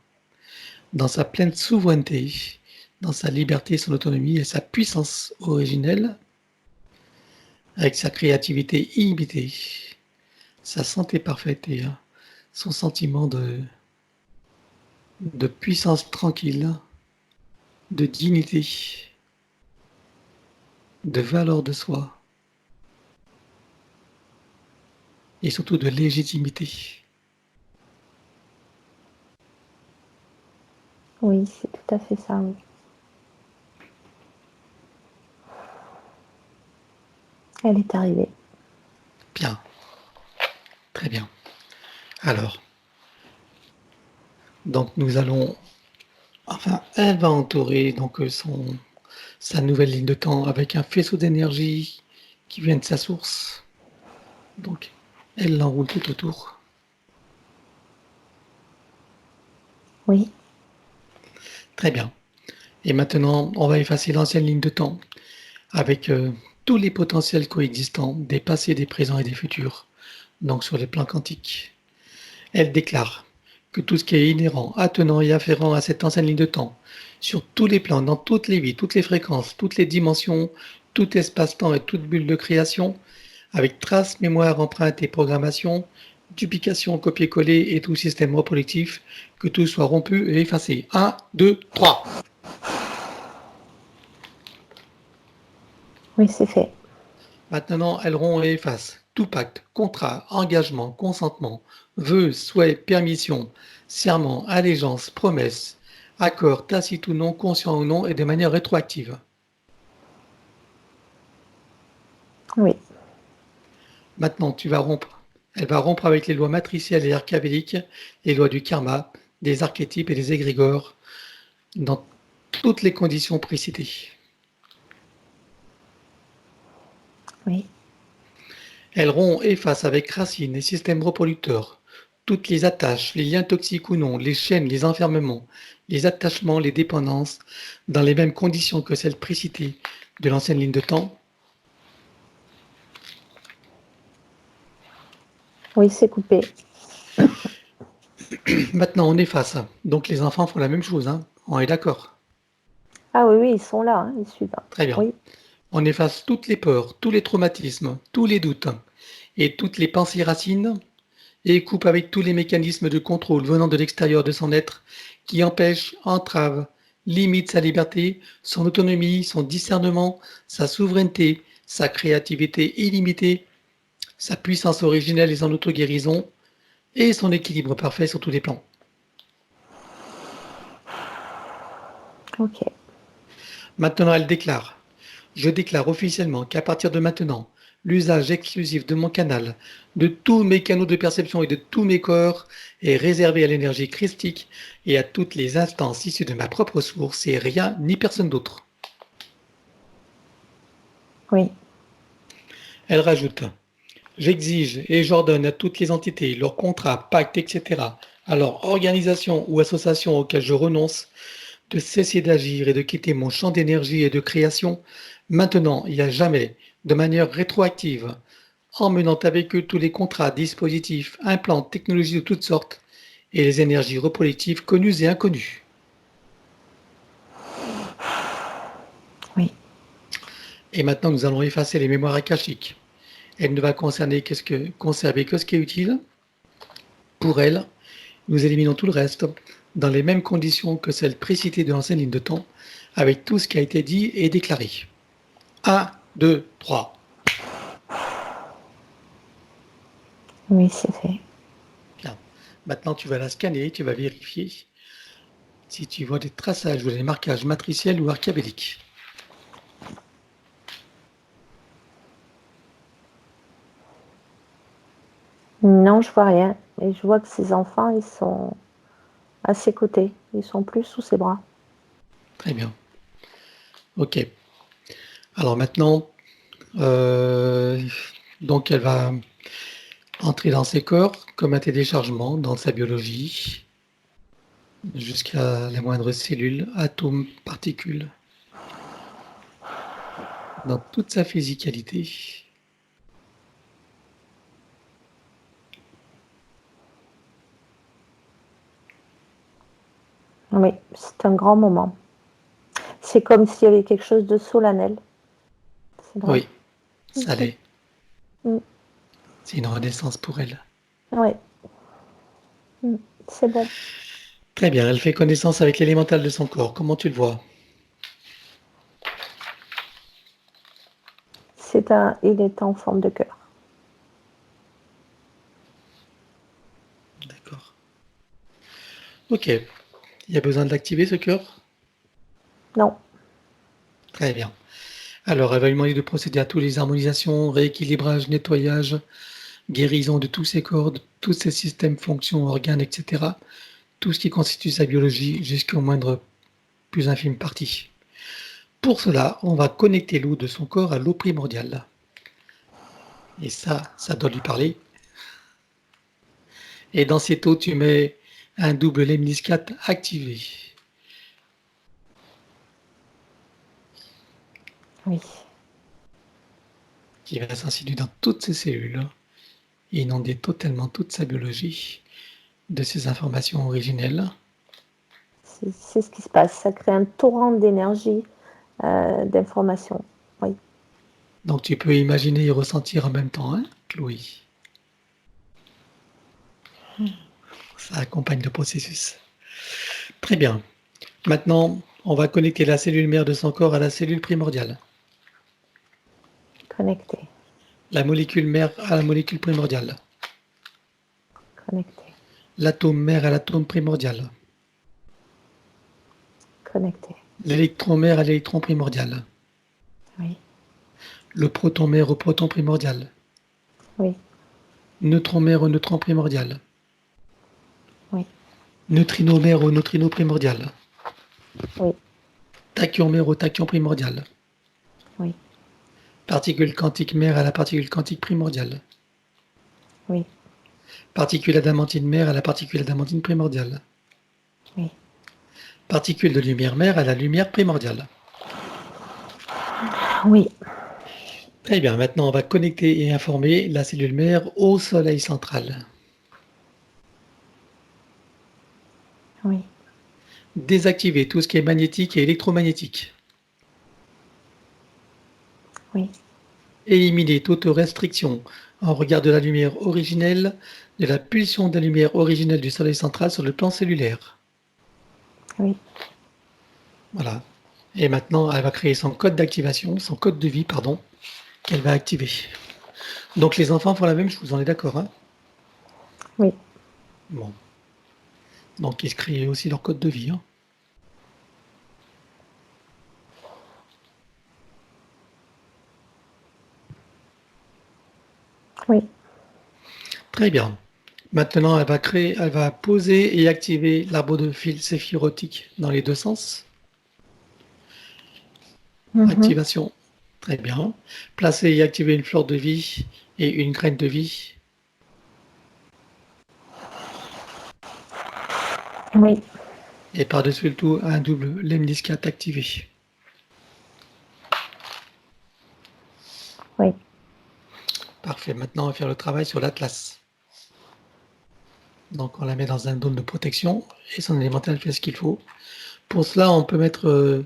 dans sa pleine souveraineté, dans sa liberté, son autonomie et sa puissance originelle, avec sa créativité illimitée, sa santé parfaite et son sentiment de puissance tranquille, de dignité, de valeur de soi et surtout de légitimité.
Oui, c'est tout à fait ça. Oui. Elle est arrivée.
Bien, très bien. Alors, donc nous allons, enfin, elle va entourer donc sa nouvelle ligne de temps avec un faisceau d'énergie qui vient de sa source. Donc, elle l'enroule tout autour.
Oui,
Très bien. Et maintenant, on va effacer l'ancienne ligne de temps avec tous les potentiels coexistants des passés, des présents et des futurs, donc sur les plans quantiques. Elle déclare que tout ce qui est inhérent, attenant et afférent à cette ancienne ligne de temps, sur tous les plans, dans toutes les vies, toutes les fréquences, toutes les dimensions, tout espace-temps et toute bulle de création, avec traces, mémoire, empreinte et programmation, duplication, copier-coller et tout système reproductif, que tout soit rompu et effacé. 1, 2, 3.
oui, c'est fait.
Maintenant, elle rompt et efface tout pacte, contrat, engagement, consentement, vœu, souhait, permission, serment, allégeance, promesse, accord, tacite ou non, conscient ou non, et de manière rétroactive.
Oui,
Maintenant, tu vas rompre Elle va rompre avec les lois matricielles et archavéliques, les lois du karma, des archétypes et des égrégores, dans toutes les conditions précitées.
Oui.
Elle rompt, efface avec racines et systèmes reproducteurs toutes les attaches, les liens toxiques ou non, les chaînes, les enfermements, les attachements, les dépendances, dans les mêmes conditions que celles précitées de l'ancienne ligne de temps.
Oui, c'est coupé.
Maintenant, on efface. Donc les enfants font la même chose, hein. On est d'accord.
Ah oui, oui, ils sont là, hein, ils suivent.
Très bien.
Oui.
On efface toutes les peurs, tous les traumatismes, tous les doutes et toutes les pensées racines et coupe avec tous les mécanismes de contrôle venant de l'extérieur de son être qui empêchent, entravent, limitent sa liberté, son autonomie, son discernement, sa souveraineté, sa créativité illimitée, sa puissance originelle et son auto-guérison et son équilibre parfait sur tous les plans.
Ok.
Maintenant, elle déclare: je déclare officiellement qu'à partir de maintenant, l'usage exclusif de mon canal, de tous mes canaux de perception et de tous mes corps est réservé à l'énergie christique et à toutes les instances issues de ma propre source et rien ni personne d'autre.
Oui.
Elle rajoute: j'exige et j'ordonne à toutes les entités, leurs contrats, pactes, etc., à leur organisation ou association auxquelles je renonce, de cesser d'agir et de quitter mon champ d'énergie et de création, maintenant et à jamais, de manière rétroactive, emmenant avec eux tous les contrats, dispositifs, implants, technologies de toutes sortes, et les énergies reproductives connues et inconnues.
Oui.
Et maintenant, nous allons effacer les mémoires akashiques. Elle ne va conserver que ce qui est utile. Pour elle, nous éliminons tout le reste, dans les mêmes conditions que celles précitées de l'ancienne ligne de temps, avec tout ce qui a été dit et déclaré. 1, 2, 3.
Oui, c'est fait.
Bien. Maintenant, tu vas la scanner, tu vas vérifier si tu vois des traçages ou des marquages matriciels ou archabéliques.
Non, je vois rien. Et je vois que ses enfants, ils sont à ses côtés. Ils sont plus sous ses bras.
Très bien. Ok. Alors maintenant, donc elle va entrer dans ses corps comme un téléchargement dans sa biologie, jusqu'à la moindre cellule, atome, particule, dans toute sa physicalité.
Oui, c'est un grand moment. C'est comme s'il y avait quelque chose de solennel. C'est drôle.
Oui, ça l'est.
Mm.
C'est une renaissance pour elle.
Oui. C'est bon.
Très bien, elle fait connaissance avec l'élémental de son corps. Comment tu le vois?
Il est en forme de cœur.
D'accord. Ok. Il y a besoin de l'activer, ce cœur?
Non.
Très bien. Alors, elle va lui demander de procéder à toutes les harmonisations, rééquilibrage, nettoyage, guérison de tous ses corps, de tous ses systèmes, fonctions, organes, etc. Tout ce qui constitue sa biologie jusqu'au moindre plus infime partie. Pour cela, on va connecter l'eau de son corps à l'eau primordiale. Et ça doit lui parler. Et dans cette eau, tu mets un double lemniscate activé.
Oui.
Qui va s'insinuer dans toutes ses cellules et inonder totalement toute sa biologie de ses informations originelles.
C'est ce qui se passe. Ça crée un torrent d'énergie, d'informations. Oui.
Donc tu peux imaginer et ressentir en même temps, hein, Chloé. Ça accompagne le processus. Très bien. Maintenant, on va connecter la cellule mère de son corps à la cellule primordiale.
Connecté.
La molécule mère à la molécule primordiale.
Connecté.
L'atome mère à l'atome primordial.
Connecté.
L'électron mère à l'électron primordial.
Oui.
Le proton mère au proton primordial.
Oui.
neutron-mère au neutron primordial.
Oui.
Neutrino-mère au neutrino primordial.
Oui.
Tachyon-mère au tachyon primordial.
Oui.
Particule quantique mère à la particule quantique primordiale.
Oui.
Particule adamantine mère à la particule adamantine primordiale.
Oui.
Particule de lumière mère à la lumière primordiale.
Oui.
Très bien, maintenant on va connecter et informer la cellule mère au soleil central.
Oui.
Désactiver tout ce qui est magnétique et électromagnétique.
Oui.
Éliminer toute restriction en regard de la lumière originelle, de la pulsion de la lumière originelle du soleil central sur le plan cellulaire.
Oui.
Voilà. Et maintenant, elle va créer son code d'activation, son code de vie, pardon, qu'elle va activer. Donc les enfants font la même chose, on est d'accord, hein?
Oui.
Bon. Donc ils créent aussi leur code de vie, hein.
Oui.
Très bien. Maintenant, elle va poser et activer l'arbre de fil séphirotique dans les deux sens.
Mhm.
Activation. Très bien. Placer et activer une fleur de vie et une graine de vie.
Oui.
Et par-dessus le tout, un double lemniscate activé.
Oui.
Parfait. Maintenant, on va faire le travail sur l'atlas. Donc, on la met dans un dôme de protection et son élémental fait ce qu'il faut. Pour cela, on peut mettre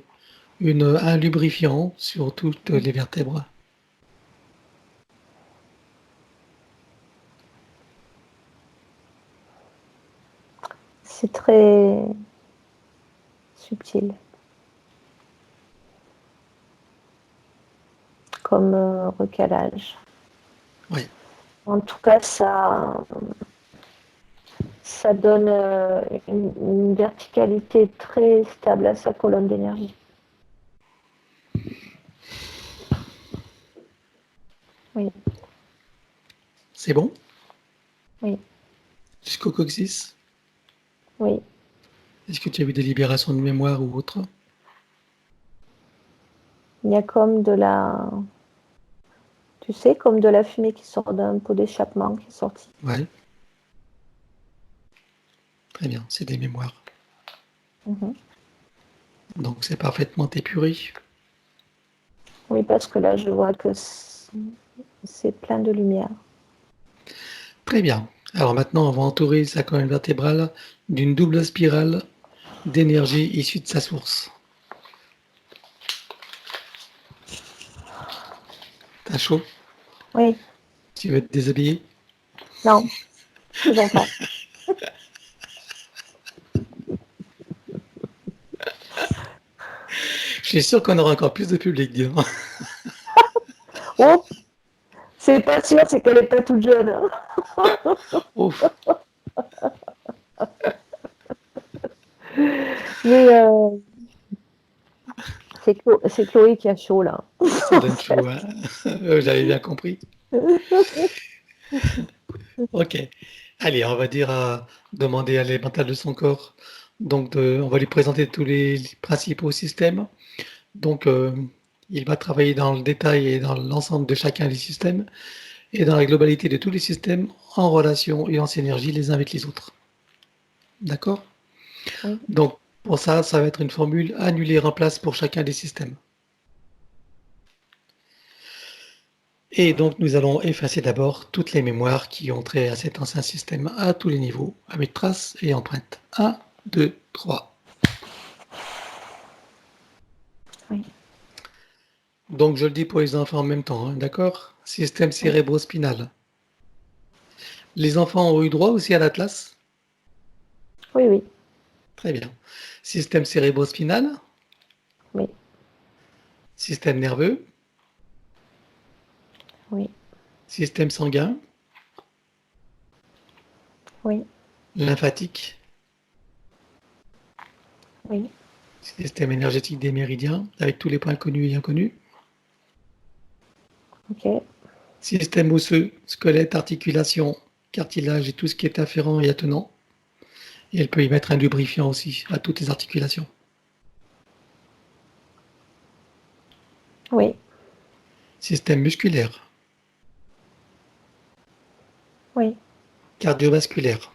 un lubrifiant sur toutes les vertèbres.
C'est très subtil. Comme recalage.
Oui.
En tout cas, ça donne une verticalité très stable à sa colonne d'énergie. Oui.
C'est bon?
Oui.
Jusqu'au coccyx?
Oui.
Est-ce que tu as eu des libérations de mémoire ou autre?
Il y a comme tu sais, comme de la fumée qui sort d'un pot d'échappement qui est sorti.
Oui. Très bien, c'est des mémoires.
Mhm.
Donc c'est parfaitement épuré.
Oui, parce que là, je vois que c'est plein de lumière.
Très bien. Alors maintenant, on va entourer sa colonne vertébrale d'une double spirale d'énergie issue de sa source. T'as chaud?
Oui.
Tu veux te déshabiller?
Non, toujours pas.
Je suis sûr qu'on aura encore plus de public, dis donc.
Oh, c'est pas sûr, c'est qu'elle n'est pas toute jeune.
Ouf.
Mais c'est Chloé qui a chaud là.
Ça donne chaud, hein. J'avais bien compris. Ok. Allez, on va demander à l'élémental de son corps. Donc, on va lui présenter tous les principaux systèmes. Donc, il va travailler dans le détail et dans l'ensemble de chacun des systèmes et dans la globalité de tous les systèmes en relation et en synergie les uns avec les autres. D'accord?
Oui.
Donc, pour ça, ça va être une formule annuler en place pour chacun des systèmes. Et donc, nous allons effacer d'abord toutes les mémoires qui ont trait à cet ancien système à tous les niveaux, avec traces et empreintes. 1, 2, 3.
Oui.
Donc, je le dis pour les enfants en même temps, hein, d'accord? Système cérébrospinal. Les enfants ont eu droit aussi à l'atlas?
Oui, oui.
Très bien. Système cérébrospinal,
Oui.
système nerveux,
Oui.
système sanguin,
Oui.
lymphatique,
Oui.
système énergétique des méridiens, avec tous les points connus et inconnus,
Ok.
système osseux, squelette, articulation, cartilage et tout ce qui est afférent et attenant. Et elle peut y mettre un lubrifiant aussi à toutes les articulations.
Oui.
Système musculaire,
Oui.
cardiovasculaire,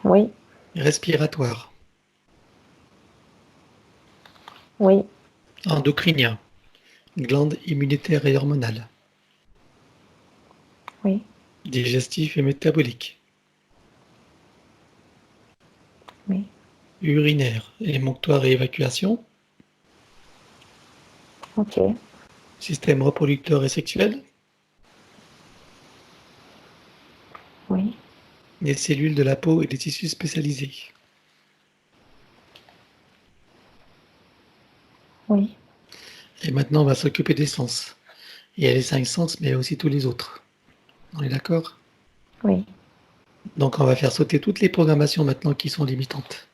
Oui.
respiratoire,
Oui.
endocrinien, glandes immunitaires et hormonales,
Oui.
digestif et métabolique,
Oui.
urinaire, émonctoire et évacuation,
Ok.
système reproducteur et sexuel,
Oui.
les cellules de la peau et des tissus spécialisés.
Oui.
Et maintenant, on va s'occuper des sens. Il y a les 5 sens, mais il y a aussi tous les autres. On est d'accord?
Oui.
Donc, on va faire sauter toutes les programmations maintenant qui sont limitantes.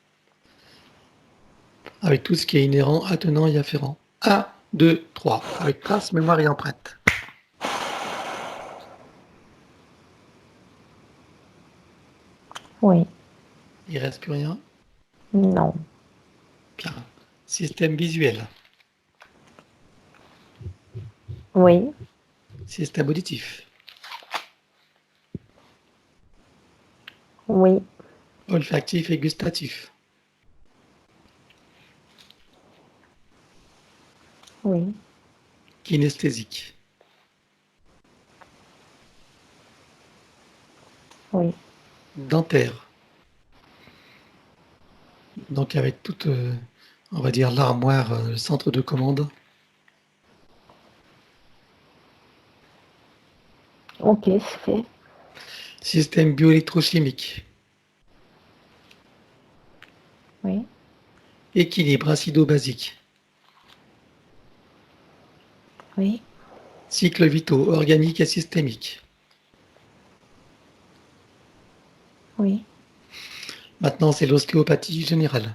Avec tout ce qui est inhérent, attenant et afférent. 1, 2, 3. Avec trace, mémoire et empreinte.
Oui.
Il reste plus rien.
Non.
Bien. Système visuel.
Oui.
Système auditif.
Oui.
Olfactif et gustatif.
Oui.
Kinesthésique.
Oui.
Dentaire. Donc avec toute, on va dire, l'armoire, le centre de commande.
Ok, c'est fait.
Système bioélectrochimique.
Oui.
Équilibre acido-basique.
Oui.
Cycles vitaux organiques et systémiques.
Oui.
Maintenant, c'est l'ostéopathie générale.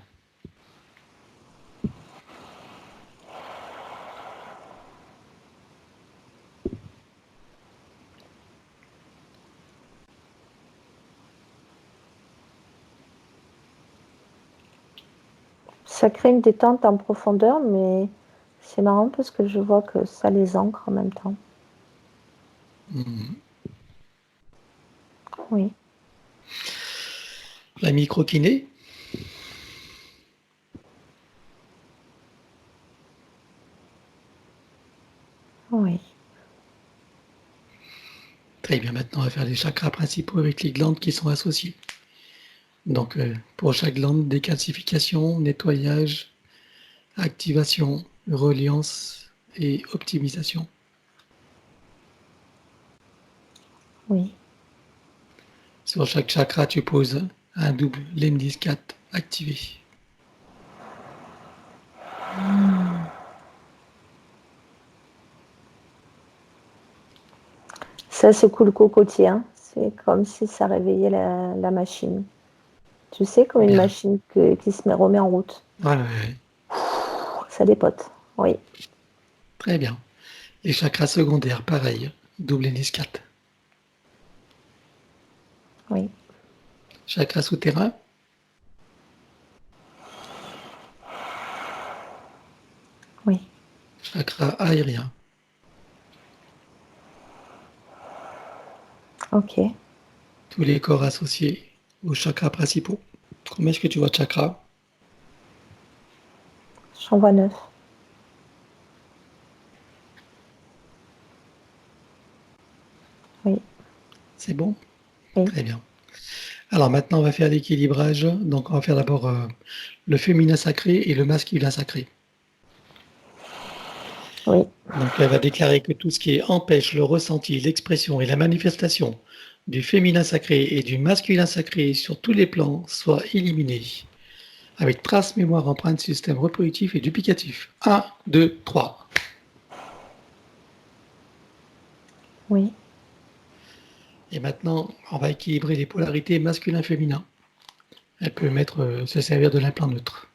Ça crée une détente en profondeur, mais c'est marrant parce que je vois que ça les ancre en même temps. Oui.
La microkiné.
Oui.
Très bien, maintenant on va faire les chakras principaux avec les glandes qui sont associées. Donc pour chaque glande, décalcification, nettoyage, activation, reliance et optimisation.
Oui.
Sur chaque chakra, tu poses un double Lemnis 4 activé.
Ça secoue le cocotier, hein. C'est comme si ça réveillait la machine. Tu sais, comme une
Bien.
machine qui se remet en route.
Ouais.
Ça dépote. Oui.
Très bien. Les chakras secondaires, pareil, double Lemnis 4.
Oui.
Chakra souterrain,
Oui.
chakra aérien.
Ok.
Tous les corps associés aux chakras principaux. Combien est-ce que tu vois de chakras?
J'en vois 9. Oui.
C'est bon?
Oui.
Très bien. Alors maintenant, on va faire l'équilibrage. Donc, on va faire d'abord le féminin sacré et le masculin sacré.
Oui.
Donc, elle va déclarer que tout ce qui empêche le ressenti, l'expression et la manifestation du féminin sacré et du masculin sacré sur tous les plans soit éliminé. Avec trace, mémoire, empreinte, système reproductif et duplicatif. 1, 2, 3.
Oui.
Et maintenant, on va équilibrer les polarités masculin-féminin. Elle peut se servir de l'implant neutre.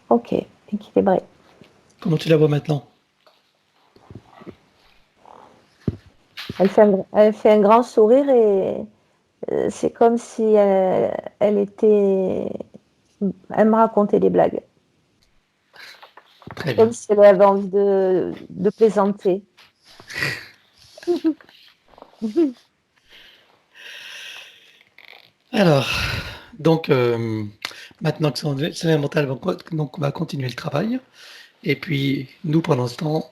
Ok. Équilibré.
Comment tu la vois maintenant?
Elle fait un grand sourire et c'est comme si elle me racontait des blagues.
Très bien.
Comme si elle avait envie de plaisanter.
Alors, donc, maintenant que son sommeil mental, donc on va continuer le travail. Et puis, nous, pendant ce temps,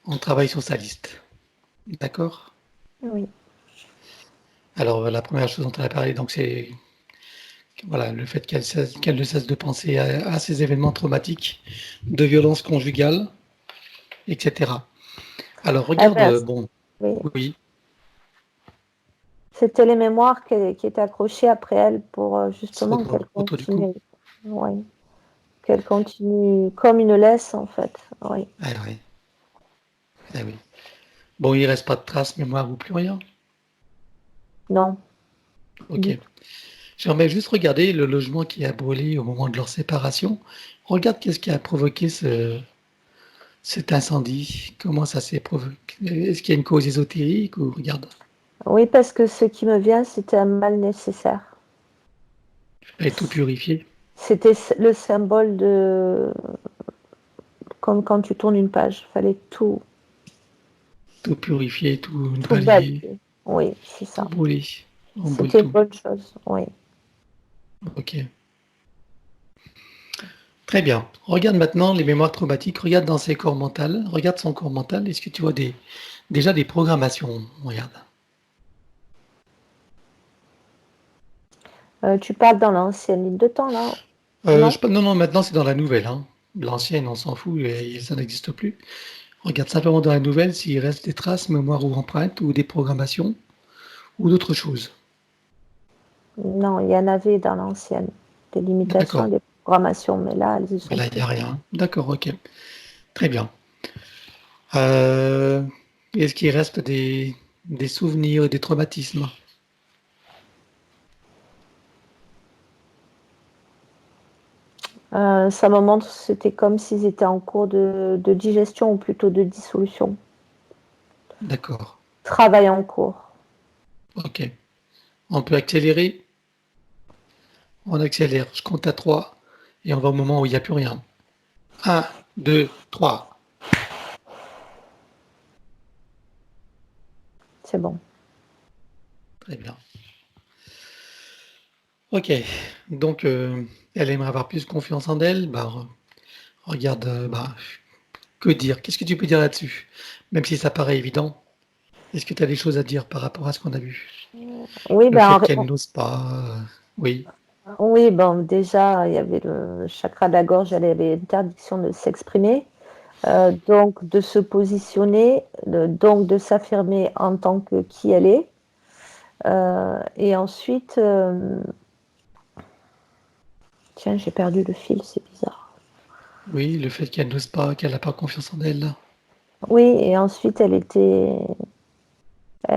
on travaille sur sa liste. D'accord?
Oui.
Alors, la première chose dont on a parlé, donc, c'est voilà, le fait qu'elle ne cesse de penser à ces événements traumatiques, de violence conjugale, etc. Alors,
Ah
regarde,
ben,
bon,
oui.
oui,
C'était les mémoires qui étaient accrochées après elle pour justement qu'elle
photo du coup.
continue. Oui. Qu'elle continue comme une laisse, en fait. Oui.
Ah oui, ah oui. Bon, il reste pas de traces, mémoire ou plus rien.
Non,
Ok.
du tout.
J'aimerais juste regarder le logement qui a brûlé au moment de leur séparation. Regarde qu'est-ce qui a provoqué cet incendie. Comment ça s'est provoqué? Est-ce qu'il y a une cause ésotérique ou regarde,
Oui, parce que ce qui me vient, c'était un mal nécessaire.
elle est tout purifié,
C'était le symbole de... Comme quand tu tournes une page, il fallait
tout purifié, tout
tout
balayé,
balayer. Oui, c'est
tout
ça.
brûlé. On brûle
C'était une
tout.
bonne chose, oui.
Ok. Très bien. Regarde maintenant les mémoires traumatiques. Regarde dans ses corps mentaux. Regarde son corps mental. Est-ce que tu vois déjà des programmations? Regarde.
Tu parles dans l'ancienne ligne de temps, là, non?
Non, non, maintenant c'est dans la nouvelle, hein. L'ancienne, on s'en fout, et ça n'existe plus. Regarde simplement dans la nouvelle s'il reste des traces, mémoire ou empreintes, ou des programmations, ou d'autres choses.
Non, il y en avait dans l'ancienne. Des limitations et
D'accord.
des programmations, mais là, elles y
Mais
sont
là, il n'y
plus.
a rien. D'accord, ok. Très bien. Euh, Est-ce qu'il reste des souvenirs, des traumatismes?
Ça me montre, c'était comme s'ils étaient en cours de digestion ou plutôt de dissolution.
D'accord.
Travail en cours.
Ok. On peut accélérer? On accélère. Je compte à 3 et on va au moment où il n'y a plus rien. Un, 2, 3.
C'est bon.
Très bien. Ok. Donc, elle aimerait avoir plus confiance en elle. Bah, regarde, bah, que dire? Qu'est-ce que tu peux dire là-dessus? Même si ça paraît évident, est-ce que tu as des choses à dire par rapport à ce qu'on a vu?
Oui,
Le
ben,
fait qu'elle n'ose pas, oui,
oui, bon, déjà, il y avait le chakra de la gorge, elle avait interdiction de s'exprimer, donc de se positionner, donc de s'affirmer en tant que qui elle est. Et ensuite, tiens, j'ai perdu le fil, c'est bizarre.
oui, le fait qu'elle n'ose pas, qu'elle n'a pas confiance en elle.
Oui, et ensuite, elle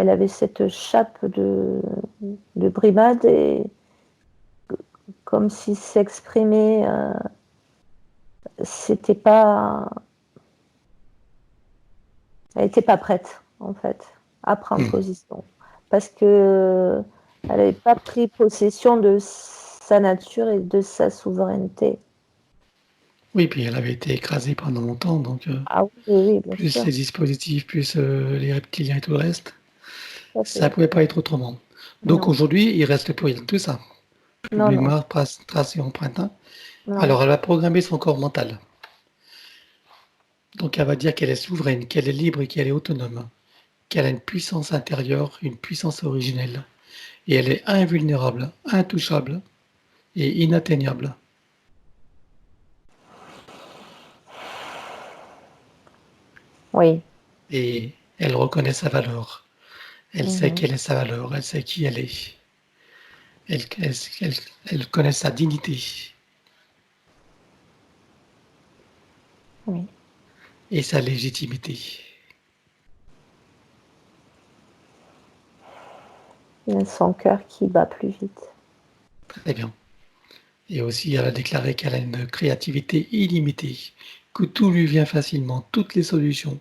avait cette chape de brimade et comme si s'exprimer, c'était pas, elle n'était pas prête en fait à prendre
Hmm.
position parce que elle n'avait pas pris possession de sa nature et de sa souveraineté.
Oui, puis elle avait été écrasée pendant longtemps, donc
Ah oui, oui, oui, bien
plus les
sûr.
dispositifs, plus les reptiliens et tout le reste,
Tout à
ça ne
fait.
pouvait pas être autrement. Donc
Non,
aujourd'hui, il reste plus rien de tout ça. Plus de
non, non,
mémoire, traces et empreintes, hein.
non.
Alors elle va programmer son corps mental. Donc elle va dire qu'elle est souveraine, qu'elle est libre et qu'elle est autonome, qu'elle a une puissance intérieure, une puissance originelle. Et elle est invulnérable, intouchable et inatteignable.
Oui.
Et elle reconnaît sa valeur. Elle sait
Mhm.
quelle est sa valeur, elle sait qui elle est. Elle, elle, elle, elle connaît sa dignité
Oui.
et sa légitimité.
Il y a son cœur qui bat plus vite.
Très bien. Et aussi, elle a déclaré qu'elle a une créativité illimitée, que tout lui vient facilement, toutes les solutions,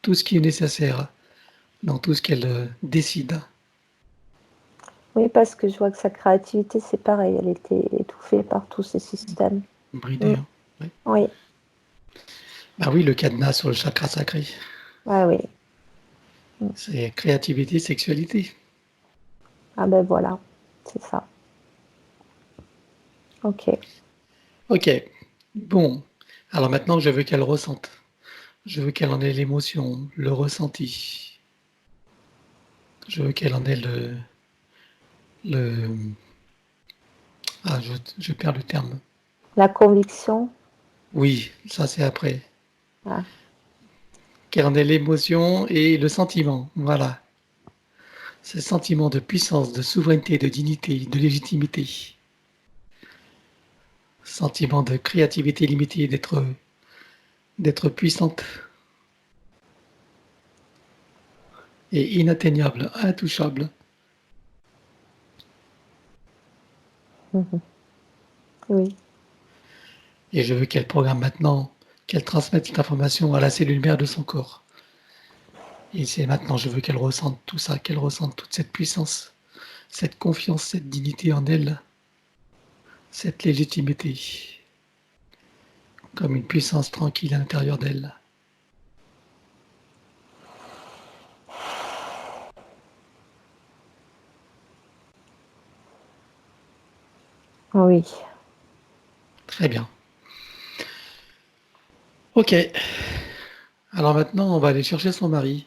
tout ce qui est nécessaire dans tout ce qu'elle décide.
Oui, parce que je vois que sa créativité, c'est pareil, elle était étouffée par tous ces systèmes.
Bridée. Hein. Ouais.
Oui,
Bah oui, le cadenas sur le chakra sacré.
ah oui.
C'est créativité, sexualité.
Ah ben voilà, c'est ça. Ok.
Ok. Bon. Alors maintenant, je veux qu'elle ressente. Je veux qu'elle en ait l'émotion, le ressenti. Je veux qu'elle en ait le... Ah, je perds le terme.
La conviction.
Oui, ça c'est après.
Ah.
Qu'elle en ait l'émotion et le sentiment. Voilà. Ce sentiment de puissance, de souveraineté, de dignité, de légitimité. Sentiment de créativité limitée, d'être puissante et inatteignable, intouchable.
Oui.
Et je veux qu'elle programme maintenant, qu'elle transmette cette information à la cellule mère de son corps. Et c'est maintenant, je veux qu'elle ressente tout ça, qu'elle ressente toute cette puissance, cette confiance, cette dignité en elle, cette légitimité, comme une puissance tranquille à l'intérieur d'elle.
Oui.
Très bien. Ok. Alors maintenant, on va aller chercher son mari.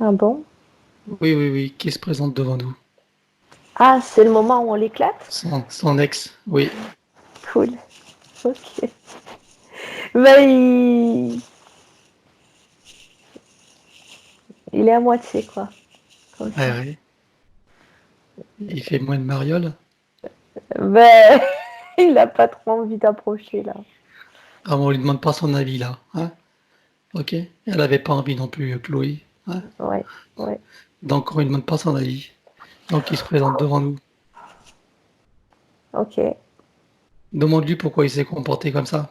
Ah bon?
Oui, oui, oui, qui se présente devant nous.
Ah, c'est le moment où on l'éclate?
Son ex, oui.
Cool. Ok. Ben, il est à moitié, quoi. Comme ça.
Ouais, ouais. Il fait moins de mariole.
Ben, il n'a pas trop envie d'approcher, là.
Ah, on lui demande pas son avis là. Hein, ok. Elle avait pas envie non plus, Chloé. Hein,
Ouais, ouais.
donc on lui demande pas son avis. Donc il se présente devant nous.
Ok.
Demande-lui pourquoi il s'est comporté comme ça.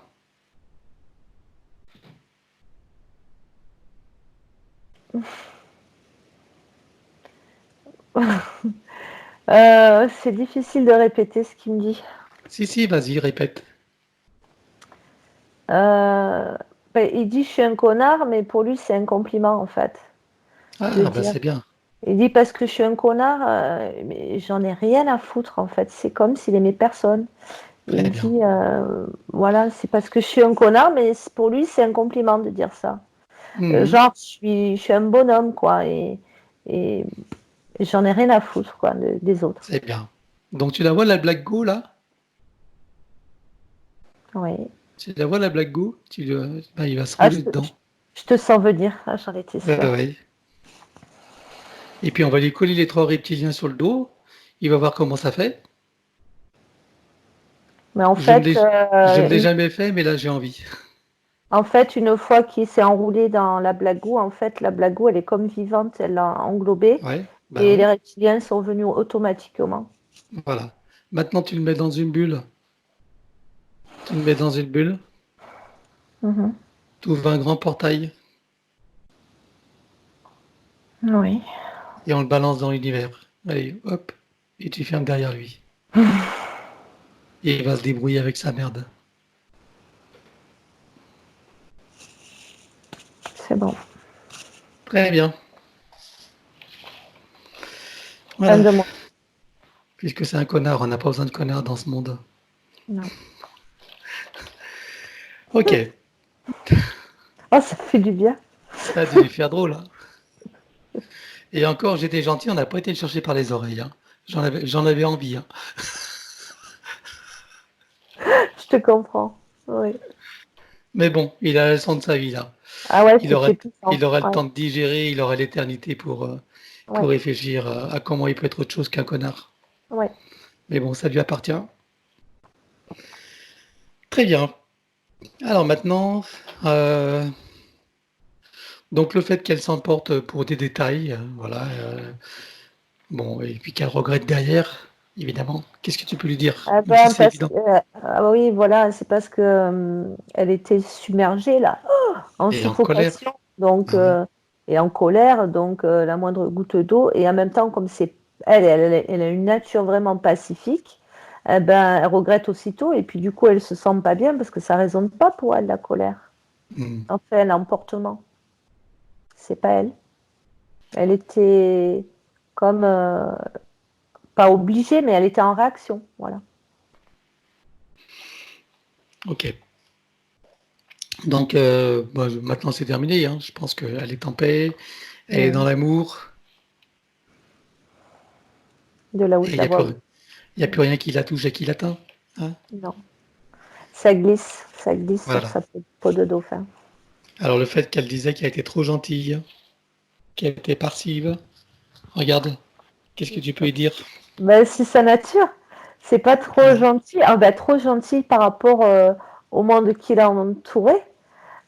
C'est difficile de répéter ce qu'il me dit.
Si, vas-y, répète.
Ben, il dit je suis un connard, mais pour lui c'est un compliment en fait. De
Ah, bah
dire.
c'est bien.
Il dit parce que je suis un connard, mais j'en ai rien à foutre en fait. C'est comme s'il aimait personne. Il
Très
me
bien.
dit voilà, c'est parce que je suis un connard, mais pour lui c'est un compliment de dire ça.
Mhm,
Genre je suis un bonhomme quoi, et j'en ai rien à foutre quoi des autres.
c'est bien. Donc tu la vois la Black Go là?
Oui.
Tu la vois la Black Go? Bah, il va se
Ah,
rouler dedans.
je te sens venir, ah, j'en étais sûre.
Ouais. Et puis on va lui coller les 3 reptiliens sur le dos. Il va voir comment ça fait.
Mais en
Je ne
fait,
l'ai, je ne l'ai jamais fait, mais là j'ai envie.
une fois qu'il s'est enroulé dans la blagou, en fait, la blagou, elle est comme vivante, elle l'a englobé
Ouais, bah
et les
ouais.
reptiliens sont venus automatiquement.
Voilà. Maintenant tu le mets dans une bulle. Tu le mets dans une bulle.
Mhm.
Tu ouvres un grand portail
Oui.
et on le balance dans l'univers. Allez, hop, et tu fermes derrière lui. Et il va se débrouiller avec sa merde.
C'est bon.
Très bien.
Fin
Voilà.
de moi.
Puisque c'est un connard, on n'a pas besoin de connards dans ce monde.
Non.
Ok,
Oh, ça fait du bien.
ça a dû lui faire drôle. Hein. Et encore, j'étais gentil, on n'a pas été le chercher par les oreilles. Hein. J'en avais envie. Hein.
Je te comprends. Oui.
Mais bon, il a la leçon de sa vie là.
Ah ouais,
Il aura,
c'était
il
puissant.
aura le
Ouais.
temps de digérer, il aura l'éternité pour
Ouais.
réfléchir à comment il peut être autre chose qu'un connard.
Ouais.
Mais bon, ça lui appartient. Très bien. Alors maintenant, euh, donc le fait qu'elle s'emporte pour des détails, voilà. Bon, et puis qu'elle regrette derrière, évidemment. Qu'est-ce que tu peux lui dire?
Ah
Même si
ben,
c'est
parce
évident.
que, ah oui, voilà, c'est parce que elle était submergée là, en
Et en colère.
suffocation. donc,
Ah oui.
et en colère, donc la moindre goutte d'eau, et en même temps, comme c'est elle a une nature vraiment pacifique, eh ben, elle regrette aussitôt, et puis du coup, elle se sent pas bien parce que ça résonne pas pour elle, la colère.
Hmm.
En fait, l'emportement, c'est pas elle. Elle était comme, pas obligée, mais elle était en réaction, voilà.
Ok. Donc, bon, maintenant c'est terminé, hein. Je pense qu'elle est en paix, elle est dans l'amour,
De là où
et
je la vois, oui.
il y a plus rien qui la touche et qui l'atteint. Hein.
Non. Ça glisse sur
Voilà.
sa peau de dauphin.
Alors, le fait qu'elle disait qu'elle était trop gentille, qu'elle était passive, regarde, qu'est-ce que tu peux y dire?
Ben, c'est sa nature. C'est pas trop
Hein.
gentil. Ah, ben, trop gentil par rapport au monde qui l'a entouré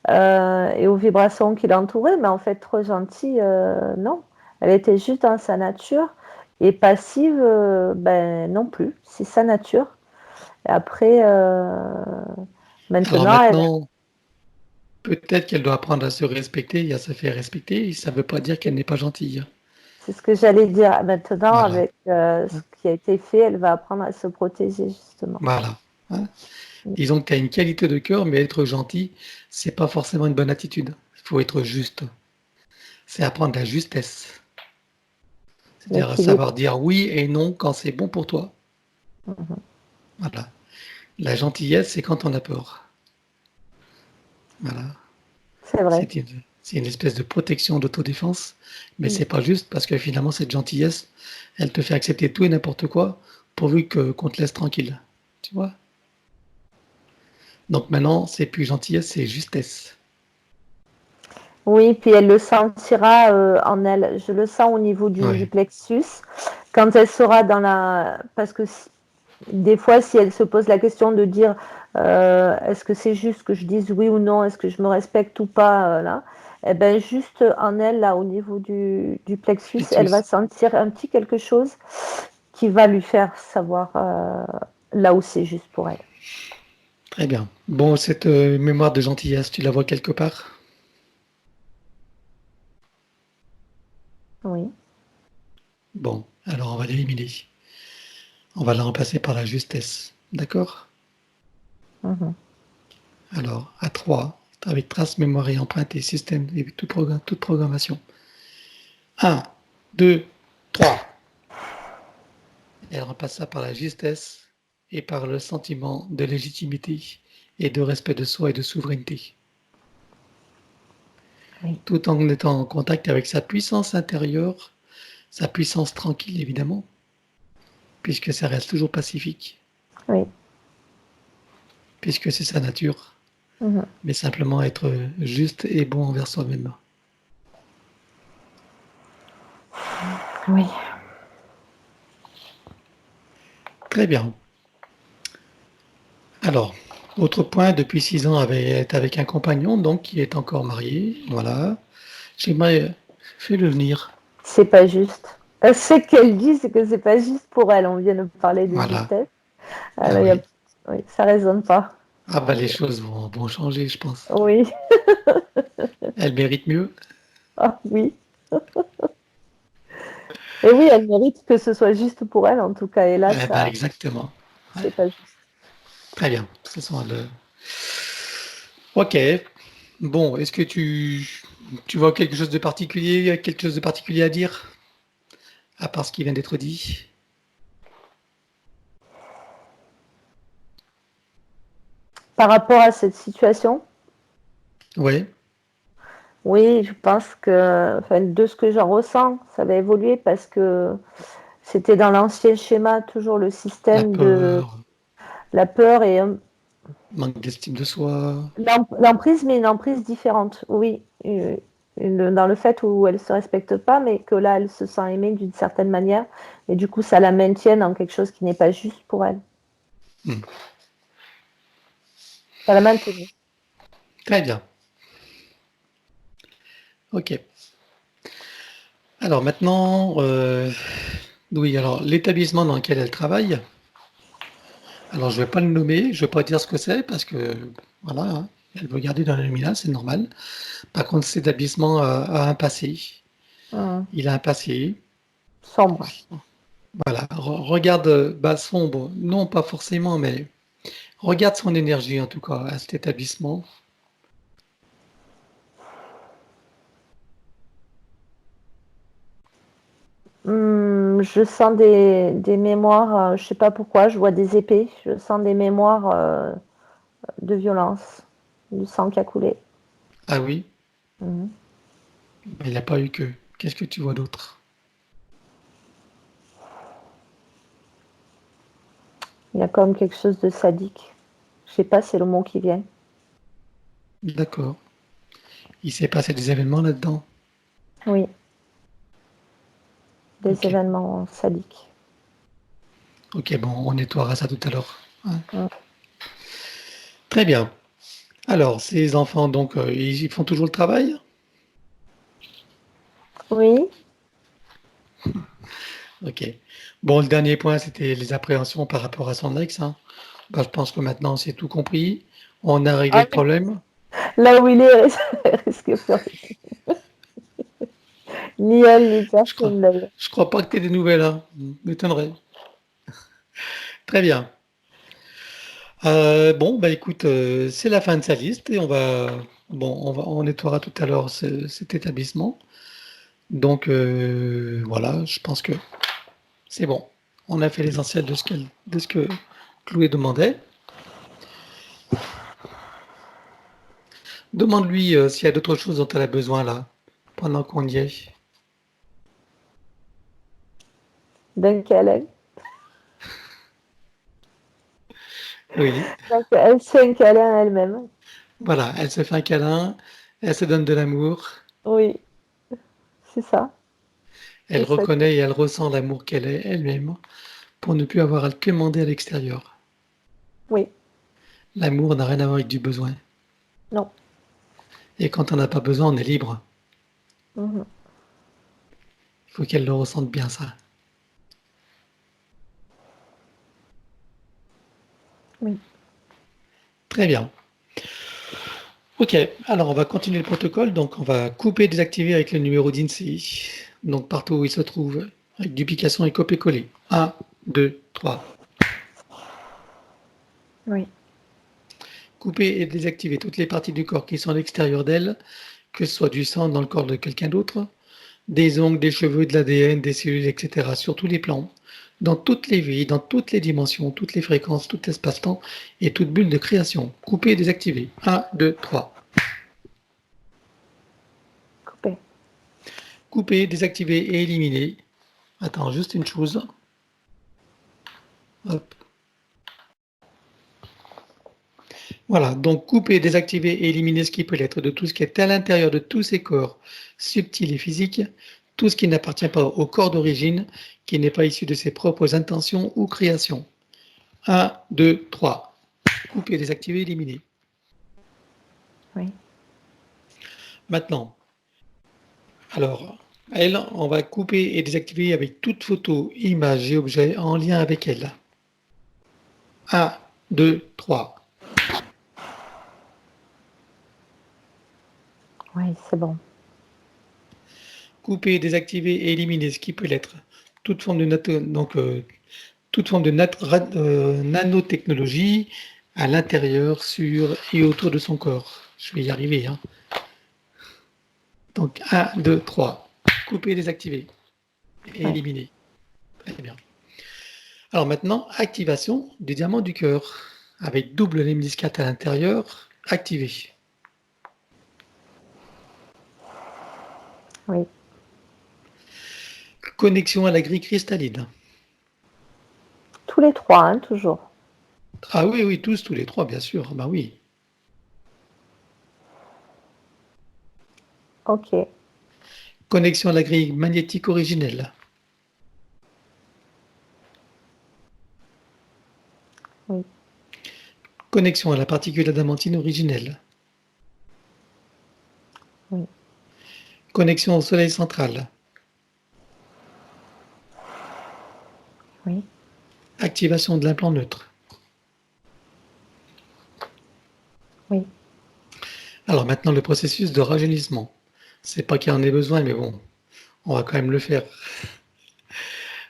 et aux vibrations qui l'entouraient, mais en fait, trop gentil, non. Elle était juste dans sa nature. Et passive, ben non plus. C'est sa nature. Et après,
Alors
maintenant, elle.
maintenant, peut-être qu'elle doit apprendre à se respecter et à se faire respecter. Ça ne veut pas dire qu'elle n'est pas gentille.
C'est ce que j'allais dire. Maintenant,
Voilà.
avec ce
Hein.
qui a été fait, elle va apprendre à se protéger, justement.
Voilà. Hein. Disons que tu as une qualité de cœur, mais être gentil, c'est pas forcément une bonne attitude. Il faut être juste. C'est apprendre la justesse. C'est-à-dire
L'équilibre.
savoir dire oui et non quand c'est bon pour toi.
Mhm.
Voilà. La gentillesse, c'est quand on a peur. Voilà.
C'est vrai.
C'est une espèce de protection d'autodéfense, mais
Mm.
c'est pas juste parce que finalement, cette gentillesse, elle te fait accepter tout et n'importe quoi pourvu qu'on te laisse tranquille. Tu vois? Donc maintenant, c'est plus gentillesse, c'est justesse.
Oui, puis elle le sentira en elle. Je le sens au niveau du
Ouais.
plexus. Quand elle sera dans la. Parce que des fois, si elle se pose la question de dire est-ce que c'est juste que je dise oui ou non, est-ce que je me respecte ou pas, là, eh ben juste en elle, là, au niveau du plexus, elle va
Plexus.
sentir un petit quelque chose qui va lui faire savoir là où c'est juste pour elle.
Très bien. Bon, cette mémoire de gentillesse, tu la vois quelque part?
Oui.
Bon, alors on va l'éliminer. On va la remplacer par la justesse. D'accord?
Mhm.
Alors, à 3, avec trace, mémoire et empreinte et système et toute programmation. 1, 2, 3. Elle remplace ça par la justesse et par le sentiment de légitimité et de respect de soi et de souveraineté,
Oui.
tout en étant en contact avec sa puissance intérieure, sa puissance tranquille évidemment, puisque ça reste toujours pacifique,
Oui.
puisque c'est sa nature,
Mhm.
mais simplement être juste et bon envers soi-même.
Oui.
Très bien. Alors, autre point, depuis 6 ans, elle est avec un compagnon, donc qui est encore marié. Voilà. J'aimerais, fais-le venir.
C'est pas juste. Ce qu'elle dit, c'est que c'est pas juste pour elle. On vient de parler de
Voilà.
justesse.
Ah
Alors,
oui.
oui, ça résonne pas.
Ah bah les choses vont changer, je pense.
Oui,
Elle mérite mieux.
ah, oui. Et oui, elle mérite que ce soit juste pour elle, en tout cas. Et là,
Eh ben
ça,
exactement. Ouais.
c'est pas juste.
Très bien. Ce sont Ok. Bon, est-ce que tu vois quelque chose de particulier à dire, à part ce qui vient d'être dit?
Par rapport à cette situation,
Oui.
oui, je pense que, enfin, de ce que j'en ressens, ça va évoluer parce que c'était dans l'ancien schéma toujours le
La
système de
peur,
la peur et
manque d'estime de soi.
l'emprise, mais une emprise différente. Oui, dans le fait où elle se respecte pas, mais que là, elle se sent aimée d'une certaine manière, et du coup, ça la maintient dans quelque chose qui n'est pas juste pour elle.
Hmm.
Ça la maintient.
Très bien. Ok. Alors maintenant, oui, alors l'établissement dans lequel elle travaille, alors je vais pas le nommer, je vais pas dire ce que c'est parce que voilà, hein. Elle veut garder dans l'anonymat, c'est normal. Par contre, cet établissement a un passé. Il a un passé.
Sombre.
Voilà. Regarde, sombre, non pas forcément, mais regarde son énergie en tout cas à cet établissement.
Je sens des mémoires, je sais pas pourquoi, je vois des épées, je sens des mémoires de violence, du sang qui a coulé.
Ah oui,
Mhm.
mais il n'a pas eu que. Qu'est-ce que tu vois d'autre?
Il y a comme quelque chose de sadique. Je sais pas, c'est le mot qui vient.
D'accord. Il s'est passé des événements là-dedans.
Oui, des
Ok.
événements sadiques.
Ok, bon, on nettoiera ça tout à l'heure. Hein.
Mm.
Très bien. Alors, ces enfants, donc, ils font toujours le travail?
Oui,
Ok. Bon, le dernier point, c'était les appréhensions par rapport à son ex. Hein. Bah, je pense que maintenant, c'est tout compris. On a réglé
ah,
le problème.
là où il est, il risque plus rien. Ni elle, ni
Je crois,
personne d'ailleurs.
je crois pas que tu aies des nouvelles. Hein. M'étonnerait. Très bien. Bon, bah écoute, c'est la fin de sa liste et on nettoiera tout à l'heure cet établissement. Donc voilà, je pense que c'est bon. On a fait l'essentiel de ce que Chloé demandait. Demande-lui s'il y a d'autres choses dont elle a besoin là, pendant qu'on y est.
D'un câlin.
Oui,
Donc, elle se fait un câlin à elle-même.
voilà, elle se fait un câlin, elle se donne de l'amour,
Oui, c'est ça.
elle
C'est ça.
reconnaît et elle ressent l'amour qu'elle est elle-même pour ne plus avoir à le demander à l'extérieur.
Oui,
L'amour n'a rien à voir avec du besoin.
non.
Et quand on n'a pas besoin, on est libre.
Mhm.
Il faut qu'elle le ressente bien, ça.
Oui.
Très bien. Ok, alors on va continuer le protocole. Donc on va couper et désactiver avec le numéro d'INSEE. Donc partout où il se trouve, avec duplication et copier-coller. 1, 2, 3.
Oui.
Couper et désactiver toutes les parties du corps qui sont à l'extérieur d'elle, que ce soit du sang dans le corps de quelqu'un d'autre, des ongles, des cheveux, de l'ADN, des cellules, etc. sur tous les plans, dans toutes les vies, dans toutes les dimensions, toutes les fréquences, tout espace-temps et toute bulle de création. Couper et désactiver. 1, 2, 3.
Coupé.
Couper, désactiver et éliminer. Attends, juste une chose. Hop. Voilà, donc couper, désactiver et éliminer ce qui peut l'être de tout ce qui est à l'intérieur de tous ces corps subtils et physiques, tout ce qui n'appartient pas au corps d'origine, qui n'est pas issu de ses propres intentions ou créations. 1, 2, 3. Couper, désactiver, éliminer.
Oui.
Maintenant, alors, elle, on va couper et désactiver avec toute photo, image et objet en lien avec elle. 1, 2, 3.
Oui, c'est bon.
Couper, désactiver et éliminer ce qui peut l'être. Toute forme de toute forme de nanotechnologie à l'intérieur, sur et autour de son corps. Je vais y arriver. Hein. Donc 1, 2, 3. Couper, désactiver et
Oui.
éliminer. Très bien. Alors maintenant, activation du diamant du cœur avec double lemniscate à l'intérieur, activé.
Oui.
Connexion à la grille cristalline.
Tous les trois, hein, toujours.
Ah oui, oui, tous les trois, bien sûr. Bah oui.
Ok.
Connexion à la grille magnétique originelle.
Oui.
Connexion à la particule adamantine originelle.
Oui.
Connexion au soleil central.
Oui.
Activation de l'implant neutre.
Oui.
Alors maintenant, le processus de rajeunissement. C'est pas qu'il y en ait besoin, mais bon, on va quand même le faire.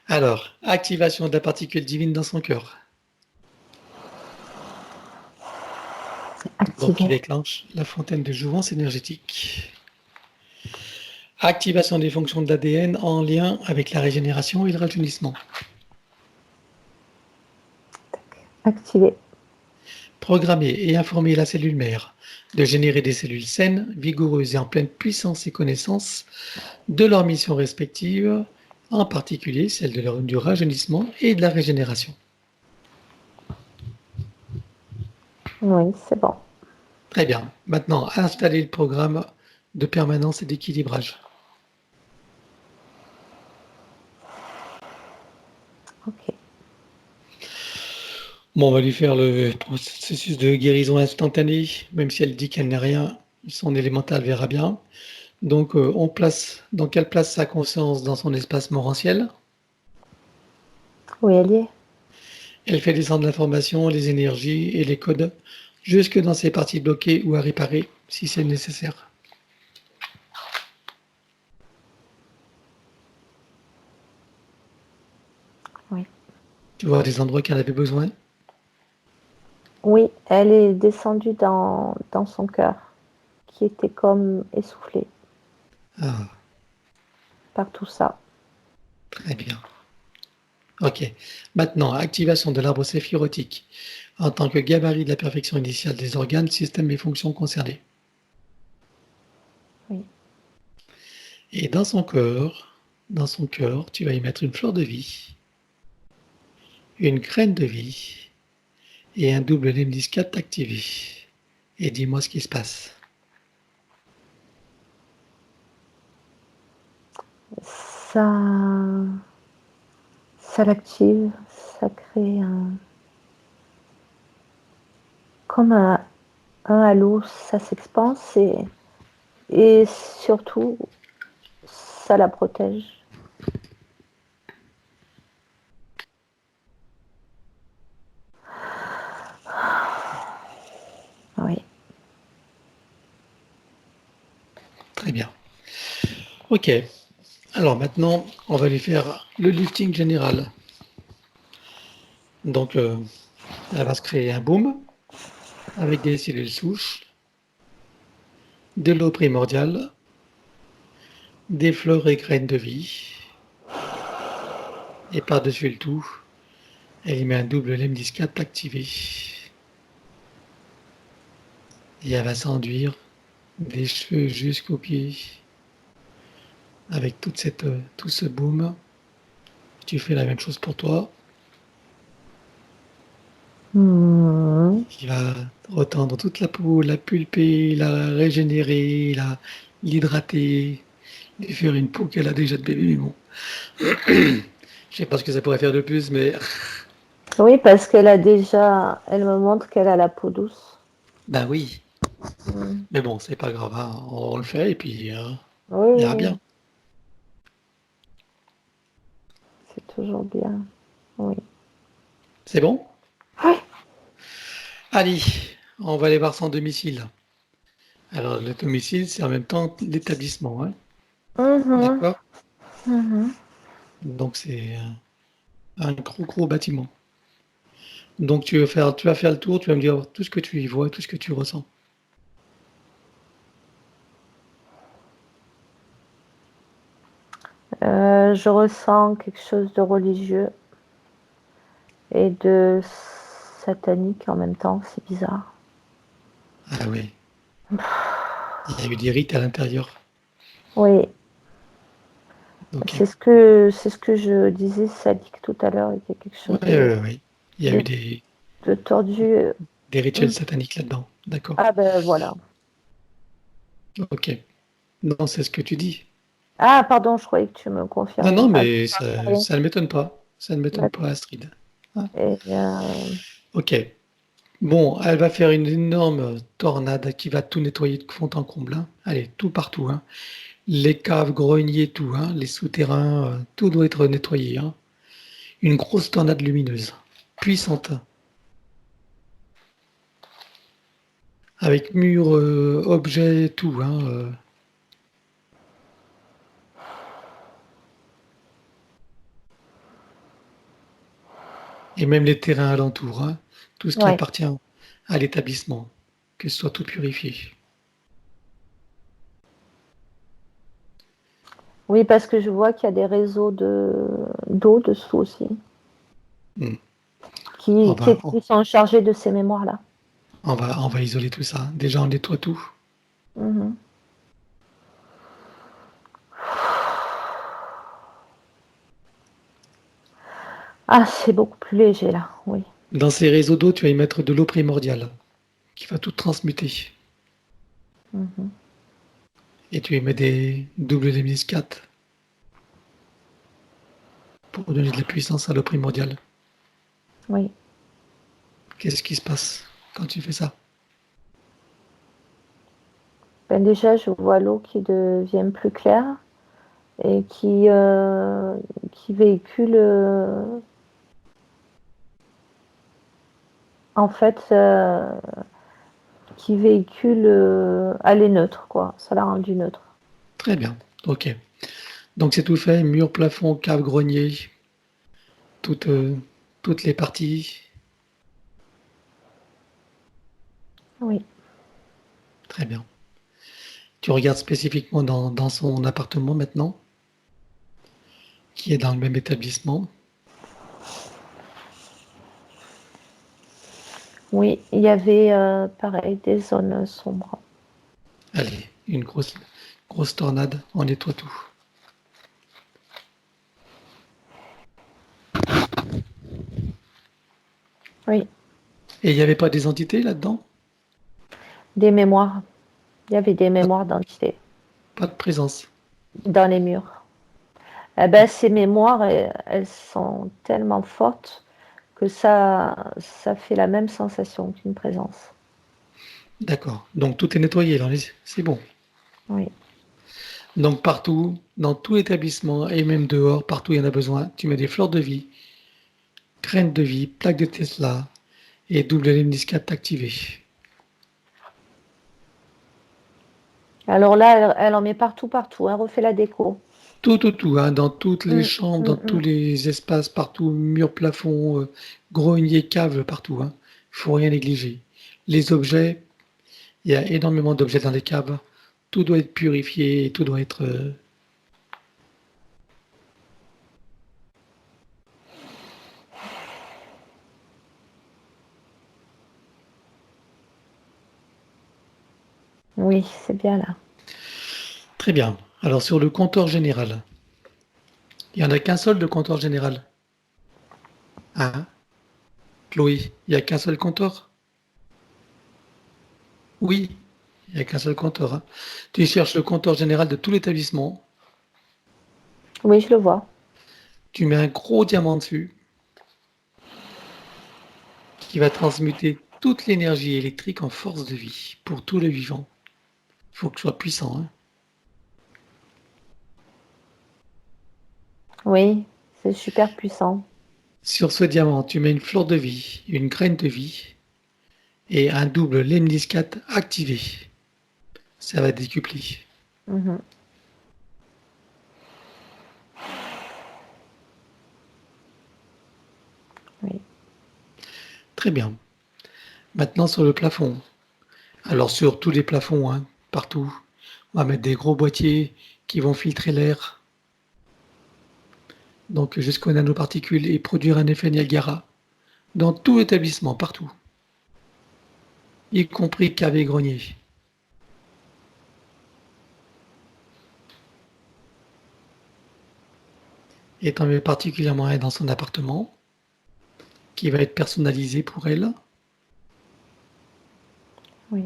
Alors, activation de la particule divine dans son cœur. Donc, qui
Activé.
déclenche la fontaine de jouvence énergétique. Activation des fonctions de l'ADN en lien avec la régénération et le rajeunissement.
Activé.
Programmer et informer la cellule mère de générer des cellules saines, vigoureuses et en pleine puissance et connaissance de leurs missions respectives, en particulier celle du rajeunissement et de la régénération.
Oui, c'est bon.
Très bien. Maintenant, installer le programme de permanence et d'équilibrage.
Ok.
Bon, on va lui faire le processus de guérison instantanée, même si elle dit qu'elle n'est rien, son élémental verra bien. Donc, on place, donc elle place sa conscience dans son espace morantiel.
Oui, elle y est.
Elle fait descendre l'information, les énergies et les codes jusque dans ses parties bloquées ou à réparer si c'est nécessaire.
Oui.
Tu vois des endroits qu'elle avait besoin?
Oui, elle est descendue dans son cœur, qui était comme essoufflé
Ah,
par tout ça.
très bien. Ok. Maintenant, activation de l'arbre séphirotique en tant que gabarit de la perfection initiale des organes, systèmes et fonctions concernés.
Oui.
Et dans son cœur, tu vas y mettre une fleur de vie, une graine de vie et un double lemnis 4 activé. Et dis-moi ce qui se passe.
Ça l'active, ça crée comme un halo, ça s'expanse et surtout, ça la protège. Oui.
Très bien. Ok. Alors maintenant, on va lui faire le lifting général. Donc, elle va se créer un baume avec des cellules souches, de l'eau primordiale, des fleurs et graines de vie. Et par-dessus le tout, elle y met un double lemnis 4 activé. Et elle va s'enduire des cheveux jusqu'aux pieds avec tout ce baume. Tu fais la même chose pour toi. Qui va retendre toute la peau, la pulper, la régénérer, l'hydrater, lui faire une peau qu'elle a déjà de bébé, mais bon. Je sais pas ce que ça pourrait faire de plus, mais
Oui, parce qu'elle me montre qu'elle a la peau douce.
ben oui.
Mm.
Mais bon, c'est pas grave, hein. On le fait et puis
Oui,
on verra
oui,
bien.
c'est toujours bien. Oui.
C'est bon?
Oui.
Allez, on va aller voir son domicile. Alors, le domicile, c'est en même temps l'établissement, hein.
Mhm.
D'accord?
Mhm.
Donc, c'est un gros bâtiment. Donc, tu vas faire le tour, tu vas me dire tout ce que tu y vois, tout ce que tu ressens.
Je ressens quelque chose de religieux et de satanique en même temps, c'est bizarre.
Ah oui, il y a eu des rites à l'intérieur.
Oui,
Ok.
c'est ce que je disais, sadique tout à l'heure, il y a quelque
Ouais,
chose
ouais. Il y a eu
de, de tordu.
des rituels sataniques là-dedans. D'accord.
Ah ben voilà.
Ok. Non, c'est ce que tu dis.
Ah pardon, je croyais que tu me
Non,
confirmais.
non,
Ah,
mais
rien.
ça ne m'étonne pas. Ça ne m'étonne pas,
D'accord.
Astrid. Hein.
Et,
Ok. Bon, elle va faire une énorme tornade qui va tout nettoyer de fond en comble. Hein. Allez, tout partout. Hein. Les caves, greniers, tout. Hein. Les souterrains, tout doit être nettoyé. Hein. Une grosse tornade lumineuse. Puissante. avec mur, objet, tout, hein, et même les terrains alentours, hein, tout ce qui
Ouais.
appartient à l'établissement, que ce soit tout purifié.
Oui, parce que je vois qu'il y a des réseaux d'eau dessous aussi,
Hmm.
qui,
On
qui,
va,
qui sont chargés de ces mémoires-là.
on va isoler tout ça. Déjà, on nettoie tout.
Mhm. Ah, c'est beaucoup plus léger là, oui.
Dans ces réseaux d'eau, tu vas y mettre de l'eau primordiale, qui va tout transmuter.
Mhm.
Et tu y mets des doubles lemnis 4 pour donner de la puissance à l'eau primordiale.
Oui.
Qu'est-ce qui se passe quand tu fais ça?
Ben déjà, je vois l'eau qui devient plus claire et qui véhicule, en fait, qui véhicule, elle est neutre, quoi. Ça l'a rendue neutre.
Très bien, ok. Donc c'est tout fait, mur, plafond, cave, grenier, toutes, toutes les parties.
Oui.
Très bien. Tu regardes spécifiquement dans son appartement maintenant, qui est dans le même établissement.
Oui, il y avait, pareil, des zones sombres.
Allez, une grosse tornade, on nettoie tout.
Oui,
Et il n'y avait pas des entités là-dedans?
des mémoires. Il y avait des
Pas,
mémoires d'entités
pas de présence.
dans les murs. Eh ben, ces mémoires, elles sont tellement fortes que ça fait la même sensation qu'une présence.
D'accord. Donc tout est nettoyé, c'est bon.
Oui,
Donc partout, dans tout établissement et même dehors, partout où il y en a besoin, tu mets des fleurs de vie, graines de vie, plaques de Tesla et double lemniscate activé.
alors là, elle en met partout, partout. Elle refait la déco.
Tout, hein, dans toutes les
Mm,
chambres, dans
mm,
tous
mm.
les espaces, partout, murs, plafonds, grenier, cave, partout. Hein. Il faut rien négliger. Les objets, il y a énormément d'objets dans les caves. Tout doit être purifié, tout doit être...
Oui, c'est bien là.
Très bien. Alors sur le compteur général, il n'y en a qu'un seul de compteur général. Hein, Chloé, il n'y a qu'un seul compteur? Oui, il n'y a qu'un seul compteur. Hein. Tu cherches le compteur général de tout l'établissement.
Oui, je le vois.
Tu mets un gros diamant dessus qui va transmuter toute l'énergie électrique en force de vie pour tout le vivant. Il faut que ce soit puissant. Hein.
Oui, c'est super puissant.
Sur ce diamant, tu mets une fleur de vie, une graine de vie et un double lemniscate activé. Ça va décupler.
Mhm. Oui.
Très bien. Maintenant sur le plafond. Alors sur tous les plafonds, hein, partout, on va mettre des gros boîtiers qui vont filtrer l'air, donc jusqu'aux nanoparticules et produire un effet Niagara dans tout l'établissement, partout, y compris cave et grenier. Et t'en mets particulièrement un dans son appartement, qui va être personnalisé pour elle.
Oui.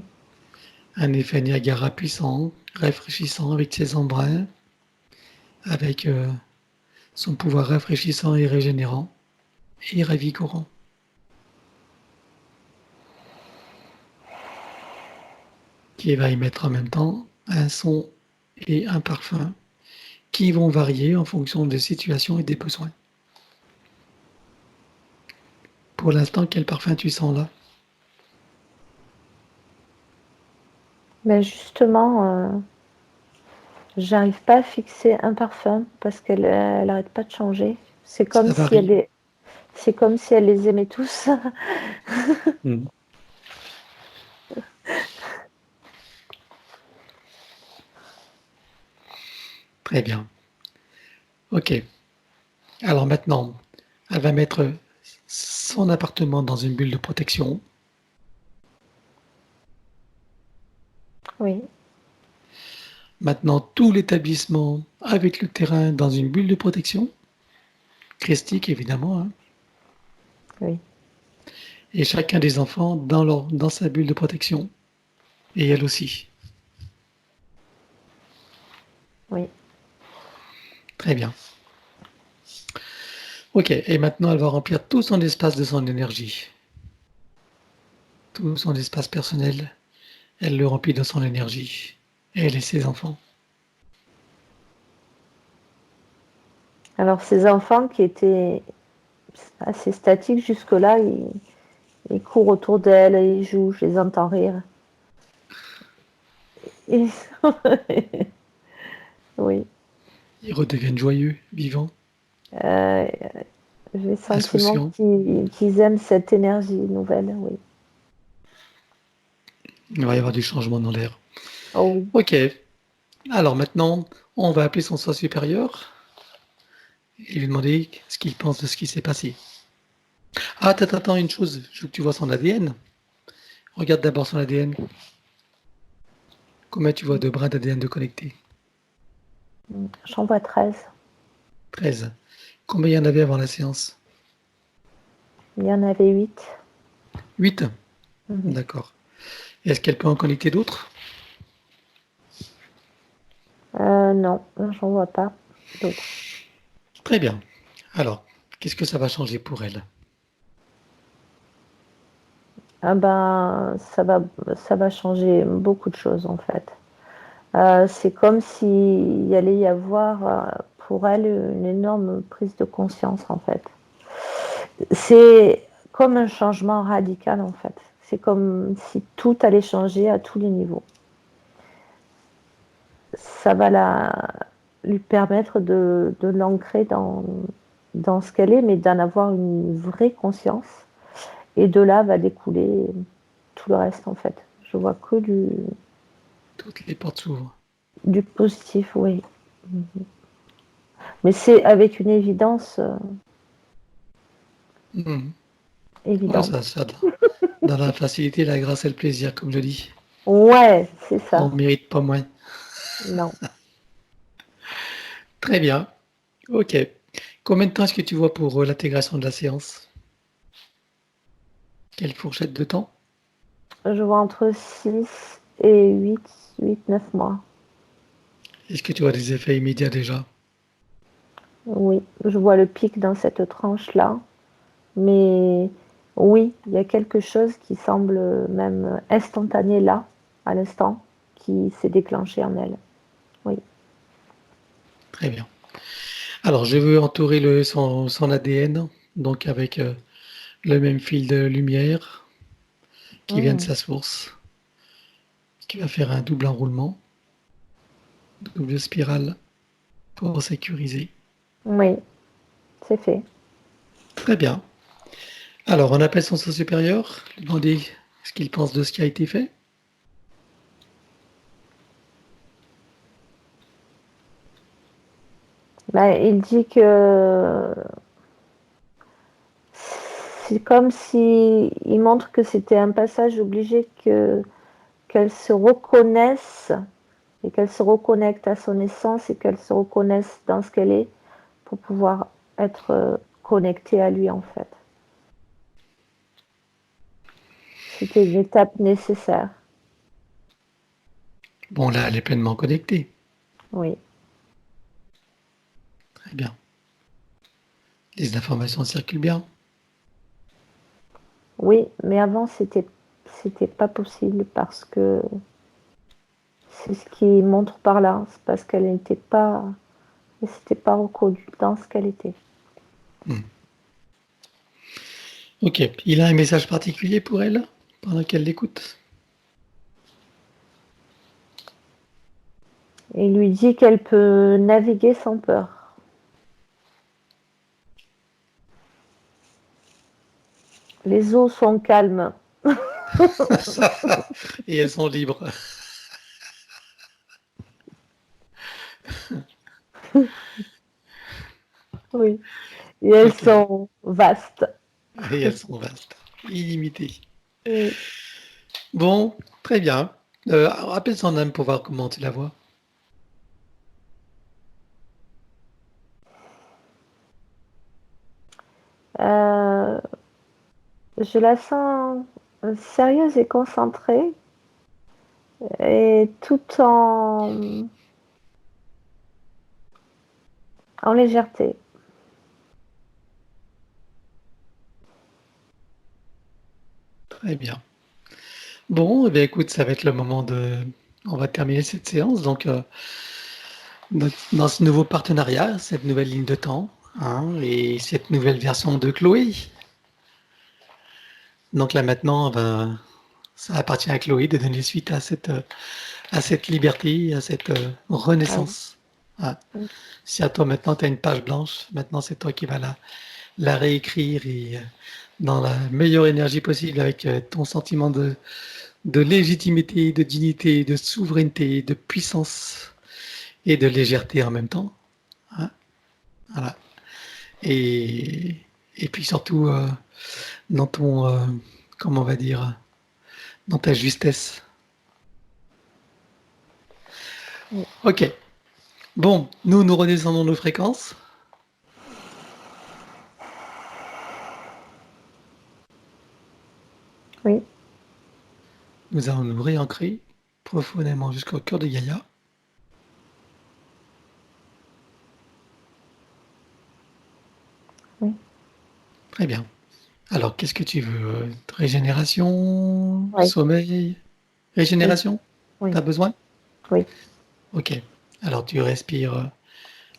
Un effet Niagara puissant, rafraîchissant avec ses embruns, avec son pouvoir rafraîchissant et régénérant, et revigorant. Qui va y mettre en même temps un son et un parfum qui vont varier en fonction des situations et des besoins. Pour l'instant, quel parfum tu sens là?
Mais justement, j'arrive pas à fixer un parfum parce qu'elle arrête pas de changer. C'est comme
Ça
si
varie.
c'est comme si elle les aimait tous.
Mm. Très bien. Ok. Alors maintenant, elle va mettre son appartement dans une bulle de protection.
Oui,
Maintenant, tout l'établissement avec le terrain dans une bulle de protection. Christique, évidemment, hein.
oui,
Et chacun des enfants dans sa bulle de protection. Et elle aussi.
oui.
Très bien. Ok. Et maintenant, elle va remplir tout son espace de son énergie. Tout son espace personnel, elle le remplit de son énergie. Elle et ses enfants.
Alors ces enfants qui étaient assez statiques jusque-là, ils courent autour d'elle, ils jouent, je les entends rire. Et- oui,
Ils redeviennent joyeux, vivants,
euh, j'ai le sentiment
insouciants.
qu'ils aiment cette énergie nouvelle, oui.
Il va y avoir du changement dans l'air.
Oh oui.
Ok. Alors maintenant, on va appeler son soi supérieur et lui demander ce qu'il pense de ce qui s'est passé. Ah, attends, une chose. Je veux que tu vois son ADN. Regarde d'abord son ADN. Combien tu vois de brins d'ADN de connectés?
J'en vois 13.
13. Combien il y en avait avant la séance?
Il y en avait 8.
8.
Mhm.
D'accord. Est-ce qu'elle peut en connecter d'autres?
Non, j'en vois pas d'autres.
Très bien. Alors, qu'est-ce que ça va changer pour elle?
Ah ben, ça va changer beaucoup de choses en fait. C'est comme s'il y allait y avoir pour elle une énorme prise de conscience en fait. C'est comme un changement radical en fait. C'est comme si tout allait changer à tous les niveaux. Ça va lui permettre de l'ancrer dans ce qu'elle est, mais d'en avoir une vraie conscience. Et de là va découler tout le reste en fait. Je vois que
Toutes les portes s'ouvrent.
du positif, oui. Mais c'est avec une évidence
Mhm. Ouais,
évidente.
dans la facilité, la grâce et le plaisir, comme je dis.
Ouais, c'est
On
ça.
ne mérite pas moins.
Non.
Très bien. Ok. Combien de temps est-ce que tu vois pour l'intégration de la séance? Quelle fourchette de temps?
Je vois entre 6 et 9 mois.
Est-ce que tu vois des effets immédiats déjà?
Oui, je vois le pic dans cette tranche-là. Mais oui, il y a quelque chose qui semble même instantané là, à l'instant, qui s'est déclenché en elle. Oui.
Très bien. Alors, je veux entourer son ADN, donc avec le même fil de lumière qui vient de
Mmh.
sa source, qui va faire un double enroulement, double spirale pour sécuriser.
Oui, c'est fait.
Très bien. Alors, on appelle son soi supérieur, lui demander ce qu'il pense de ce qui a été fait.
Ben, il dit que c'est comme si il montre que c'était un passage obligé qu'elle se reconnaisse et qu'elle se reconnecte à son essence et qu'elle se reconnaisse dans ce qu'elle est pour pouvoir être connectée à lui en fait. C'était une étape nécessaire.
Bon, là, elle est pleinement connectée.
Oui.
Très bien. Les informations circulent bien.
Oui, mais avant c'était pas possible parce que c'est ce qui montre par là, c'est parce qu'elle n'était pas, elle s'était pas reconnue dans ce qu'elle était.
Ok. Il a un message particulier pour elle pendant qu'elle l'écoute.
Et lui dit qu'elle peut naviguer sans peur. Les eaux sont calmes.
Et elles sont libres.
Oui. Et elles
Ok.
sont vastes.
Et elles sont vastes, illimitées.
Oui.
Bon, très bien. Rappelle son âme pour voir comment tu la vois.
Euh, je la sens sérieuse et concentrée, et tout en légèreté.
Très bien. Bon, eh bien, écoute, ça va être le moment de... On va terminer cette séance. Donc, dans ce nouveau partenariat, cette nouvelle ligne de temps, hein, et cette nouvelle version de Chloé. Donc là maintenant, ben, ça appartient à Chloé de donner suite à cette liberté, à cette
Ah oui.
renaissance. Ah. Si à toi maintenant, tu as une page blanche, maintenant c'est toi qui vas la réécrire et dans la meilleure énergie possible avec ton sentiment de légitimité, de dignité, de souveraineté, de puissance et de légèreté en même temps. Hein. Voilà. Et, et puis surtout dans ton, comment on va dire, dans ta justesse.
Oui.
Ok. Bon, nous redescendons nos fréquences.
Oui.
Nous allons nous réancrer profondément jusqu'au cœur de Gaïa.
Oui.
Très bien. Alors, qu'est-ce que tu veux? Régénération?
Oui.
Sommeil?
Oui.
Régénération?
Oui.
T'as besoin?
Oui.
Ok. Alors, tu respires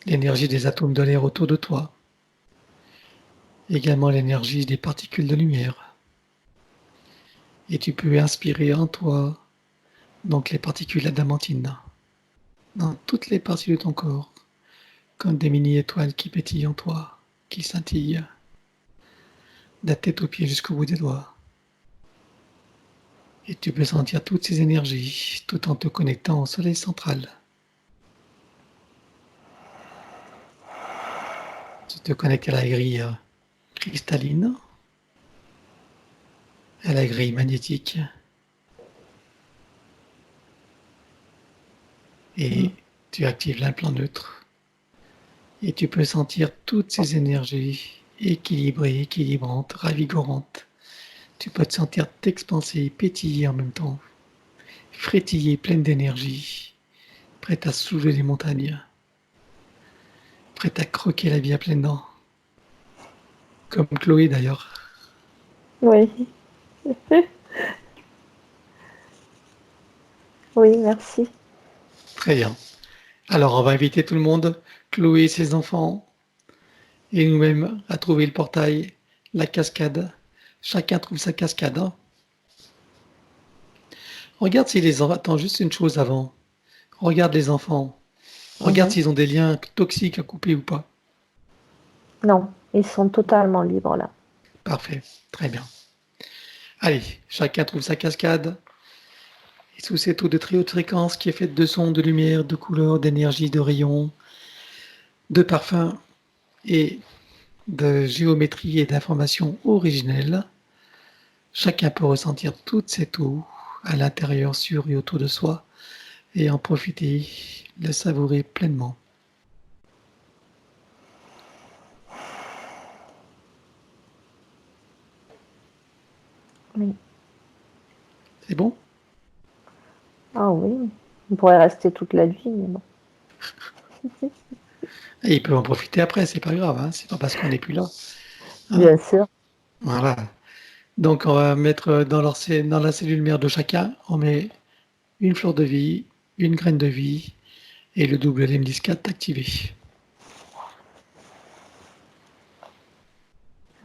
l'énergie des atomes de l'air autour de toi. Également l'énergie des particules de lumière. Et tu peux inspirer en toi, donc les particules adamantines, dans toutes les parties de ton corps, comme des mini-étoiles qui pétillent en toi, qui scintillent, de la tête aux pieds jusqu'au bout des doigts. Et tu peux sentir toutes ces énergies tout en te connectant au soleil central. Tu te connectes à la grille cristalline, à la grille magnétique,
Mm.
et tu actives l'implant neutre. Et tu peux sentir toutes ces énergies équilibrées, équilibrantes, ravigorantes. Tu peux te sentir t'expanser, pétiller en même temps, frétiller, pleine d'énergie, prête à soulever les montagnes, prête à croquer la vie à pleines dents. Comme Chloé d'ailleurs.
Oui. Oui, merci.
Très bien. Alors on va inviter tout le monde, Chloé et ses enfants, et nous-mêmes à trouver le portail, la cascade. Chacun trouve sa cascade. Hein. Regarde si les enfants... Attends, juste une chose avant. Regarde les enfants. Regarde
Mhm.
s'ils ont des liens toxiques à couper ou pas.
Non, ils sont totalement libres là.
Parfait. Très bien. Allez, chacun trouve sa cascade. Et sous cette eau de très haute fréquence qui est faite de sons, de lumière, de couleurs, d'énergie, de rayons, de parfums et de géométrie et d'informations originelles, chacun peut ressentir toute cette eau à l'intérieur, sur et autour de soi et en profiter, le savourer pleinement.
Oui.
C'est bon?
Ah oui, on pourrait rester toute la nuit, mais bon.
Et il peut en profiter après, c'est pas grave, hein, c'est pas parce qu'on n'est plus là. Hein.
Bien sûr.
Voilà. Donc on va mettre dans la cellule mère de chacun, on met une fleur de vie, une graine de vie et le double LM14 activé.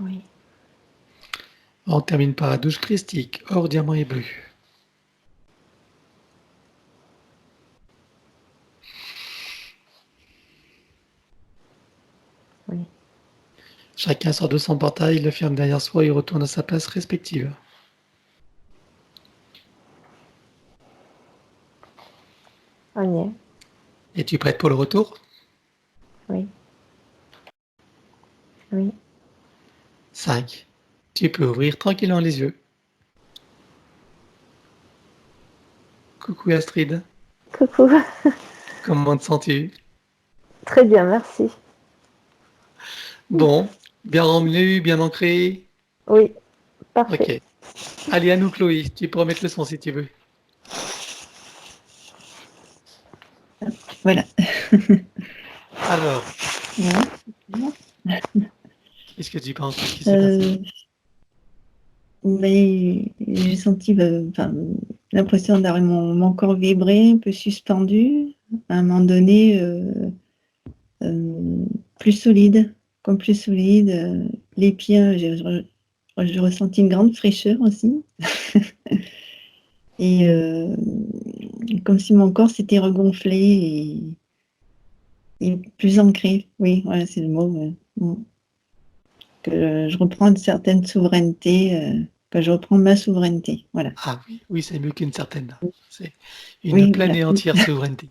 Oui.
On termine par la douche christique, or, diamant et bleu. Chacun sort de son portail, le ferme derrière soi et retourne à sa place respective.
On y est.
Es-tu prête pour le retour?
Oui. Oui.
5. Tu peux ouvrir tranquillement les yeux. Coucou Astrid,
Coucou.
comment te sens-tu?
Très bien, merci.
Bon, bien revenu, bien ancré?
Oui, parfait.
Ok. Allez, à nous Chloé, tu peux remettre le son si tu veux.
Voilà.
Alors,
Ouais.
qu'est-ce que tu penses? Qu'est-ce qui s'est passé?
Mais j'ai senti l'impression d'avoir mon corps vibré, un peu suspendu, à un moment donné, plus solide, comme plus solide. Les pieds, j'ai ressenti une grande fraîcheur aussi. Et comme si mon corps s'était regonflé et plus ancré. Oui, voilà, c'est le mot. Que je reprends une certaine souveraineté, que je reprends ma souveraineté. Voilà.
Ah oui, oui, c'est mieux qu'une certaine. C'est une
Oui,
pleine
voilà.
et entière souveraineté.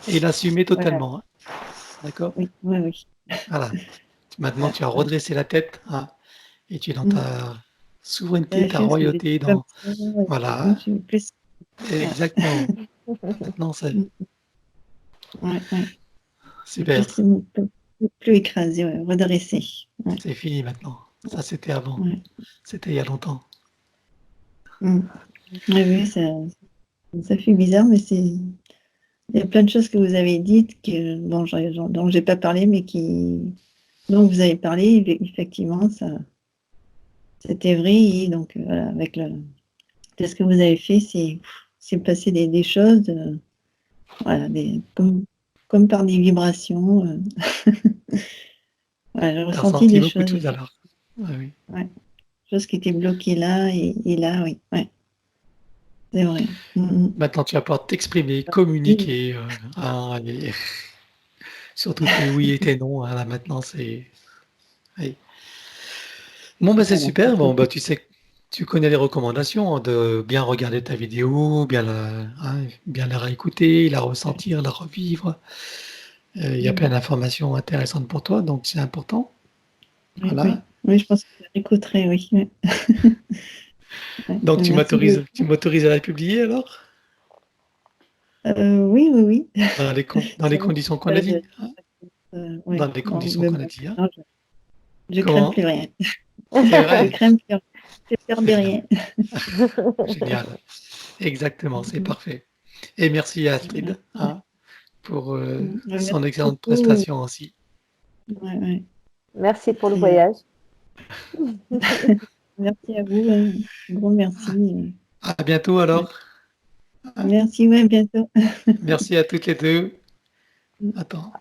Et l'assumer
Voilà.
totalement. Hein. D'accord?
Oui, oui, oui.
Voilà. Maintenant, tu as redressé la tête hein, et tu es dans ta souveraineté, ta
Je suis
royauté.
comme
Dans...
ça, ouais.
Voilà.
Je suis plus.
Exactement. Maintenant, c'est
Ouais, ouais.
super.
Plus écrasé, ouais, redressé. Ouais,
C'est fini maintenant. Ça, c'était avant.
ouais.
C'était il y a longtemps.
Ouais, oui, ça fait bizarre, mais il y a plein de choses que vous avez dites dont j'ai pas parlé, mais dont vous avez parlé. Effectivement, c'était vrai. Et donc, voilà, ce que vous avez fait, c'est passer des choses, voilà, comme par des vibrations. Voilà, j'ai
Tu as
ressenti
ressenti
des
beaucoup de
choses,
choses
effectivement.
alors. Ouais, oui.
Ouais, choses qui étaient bloquées là et là, oui. Ouais, c'est vrai.
Maintenant, tu vas pouvoir t'exprimer,
Oui,
communiquer. Hein, et surtout tes oui et tes non. Hein, là, maintenant, c'est. Oui. Bon, bah, c'est
voilà.
super. Bon, bah, tu sais, tu connais les recommandations hein, de bien regarder ta vidéo, bien la réécouter, la ressentir, la revivre. Il y a plein d'informations intéressantes pour toi, donc c'est important.
Oui,
Voilà.
oui. Oui, je pense que j'écouterai, oui. Ouais. Ouais,
Donc,
merci
tu
beaucoup.
m'autorises à la publier alors?
Oui, oui, oui.
Dans les conditions qu'on a dit. Hein, dans
Ouais.
les
Bon,
conditions
mais
qu'on a
bon,
dit. Hein.
non, je crains
Comment?
plus rien.
C'est
Je
vrai.
crains plus rien. J'ai peur de
C'est bien.
rien.
Génial. Exactement, c'est parfait. Et merci à Astrid hein, pour
Merci
son excellente
beaucoup.
prestation aussi.
Ouais, ouais.
Merci pour le
Et,
voyage.
merci à vous. Un gros merci.
À bientôt alors.
Merci, ouais, à bientôt.
Merci à toutes les deux. Attends.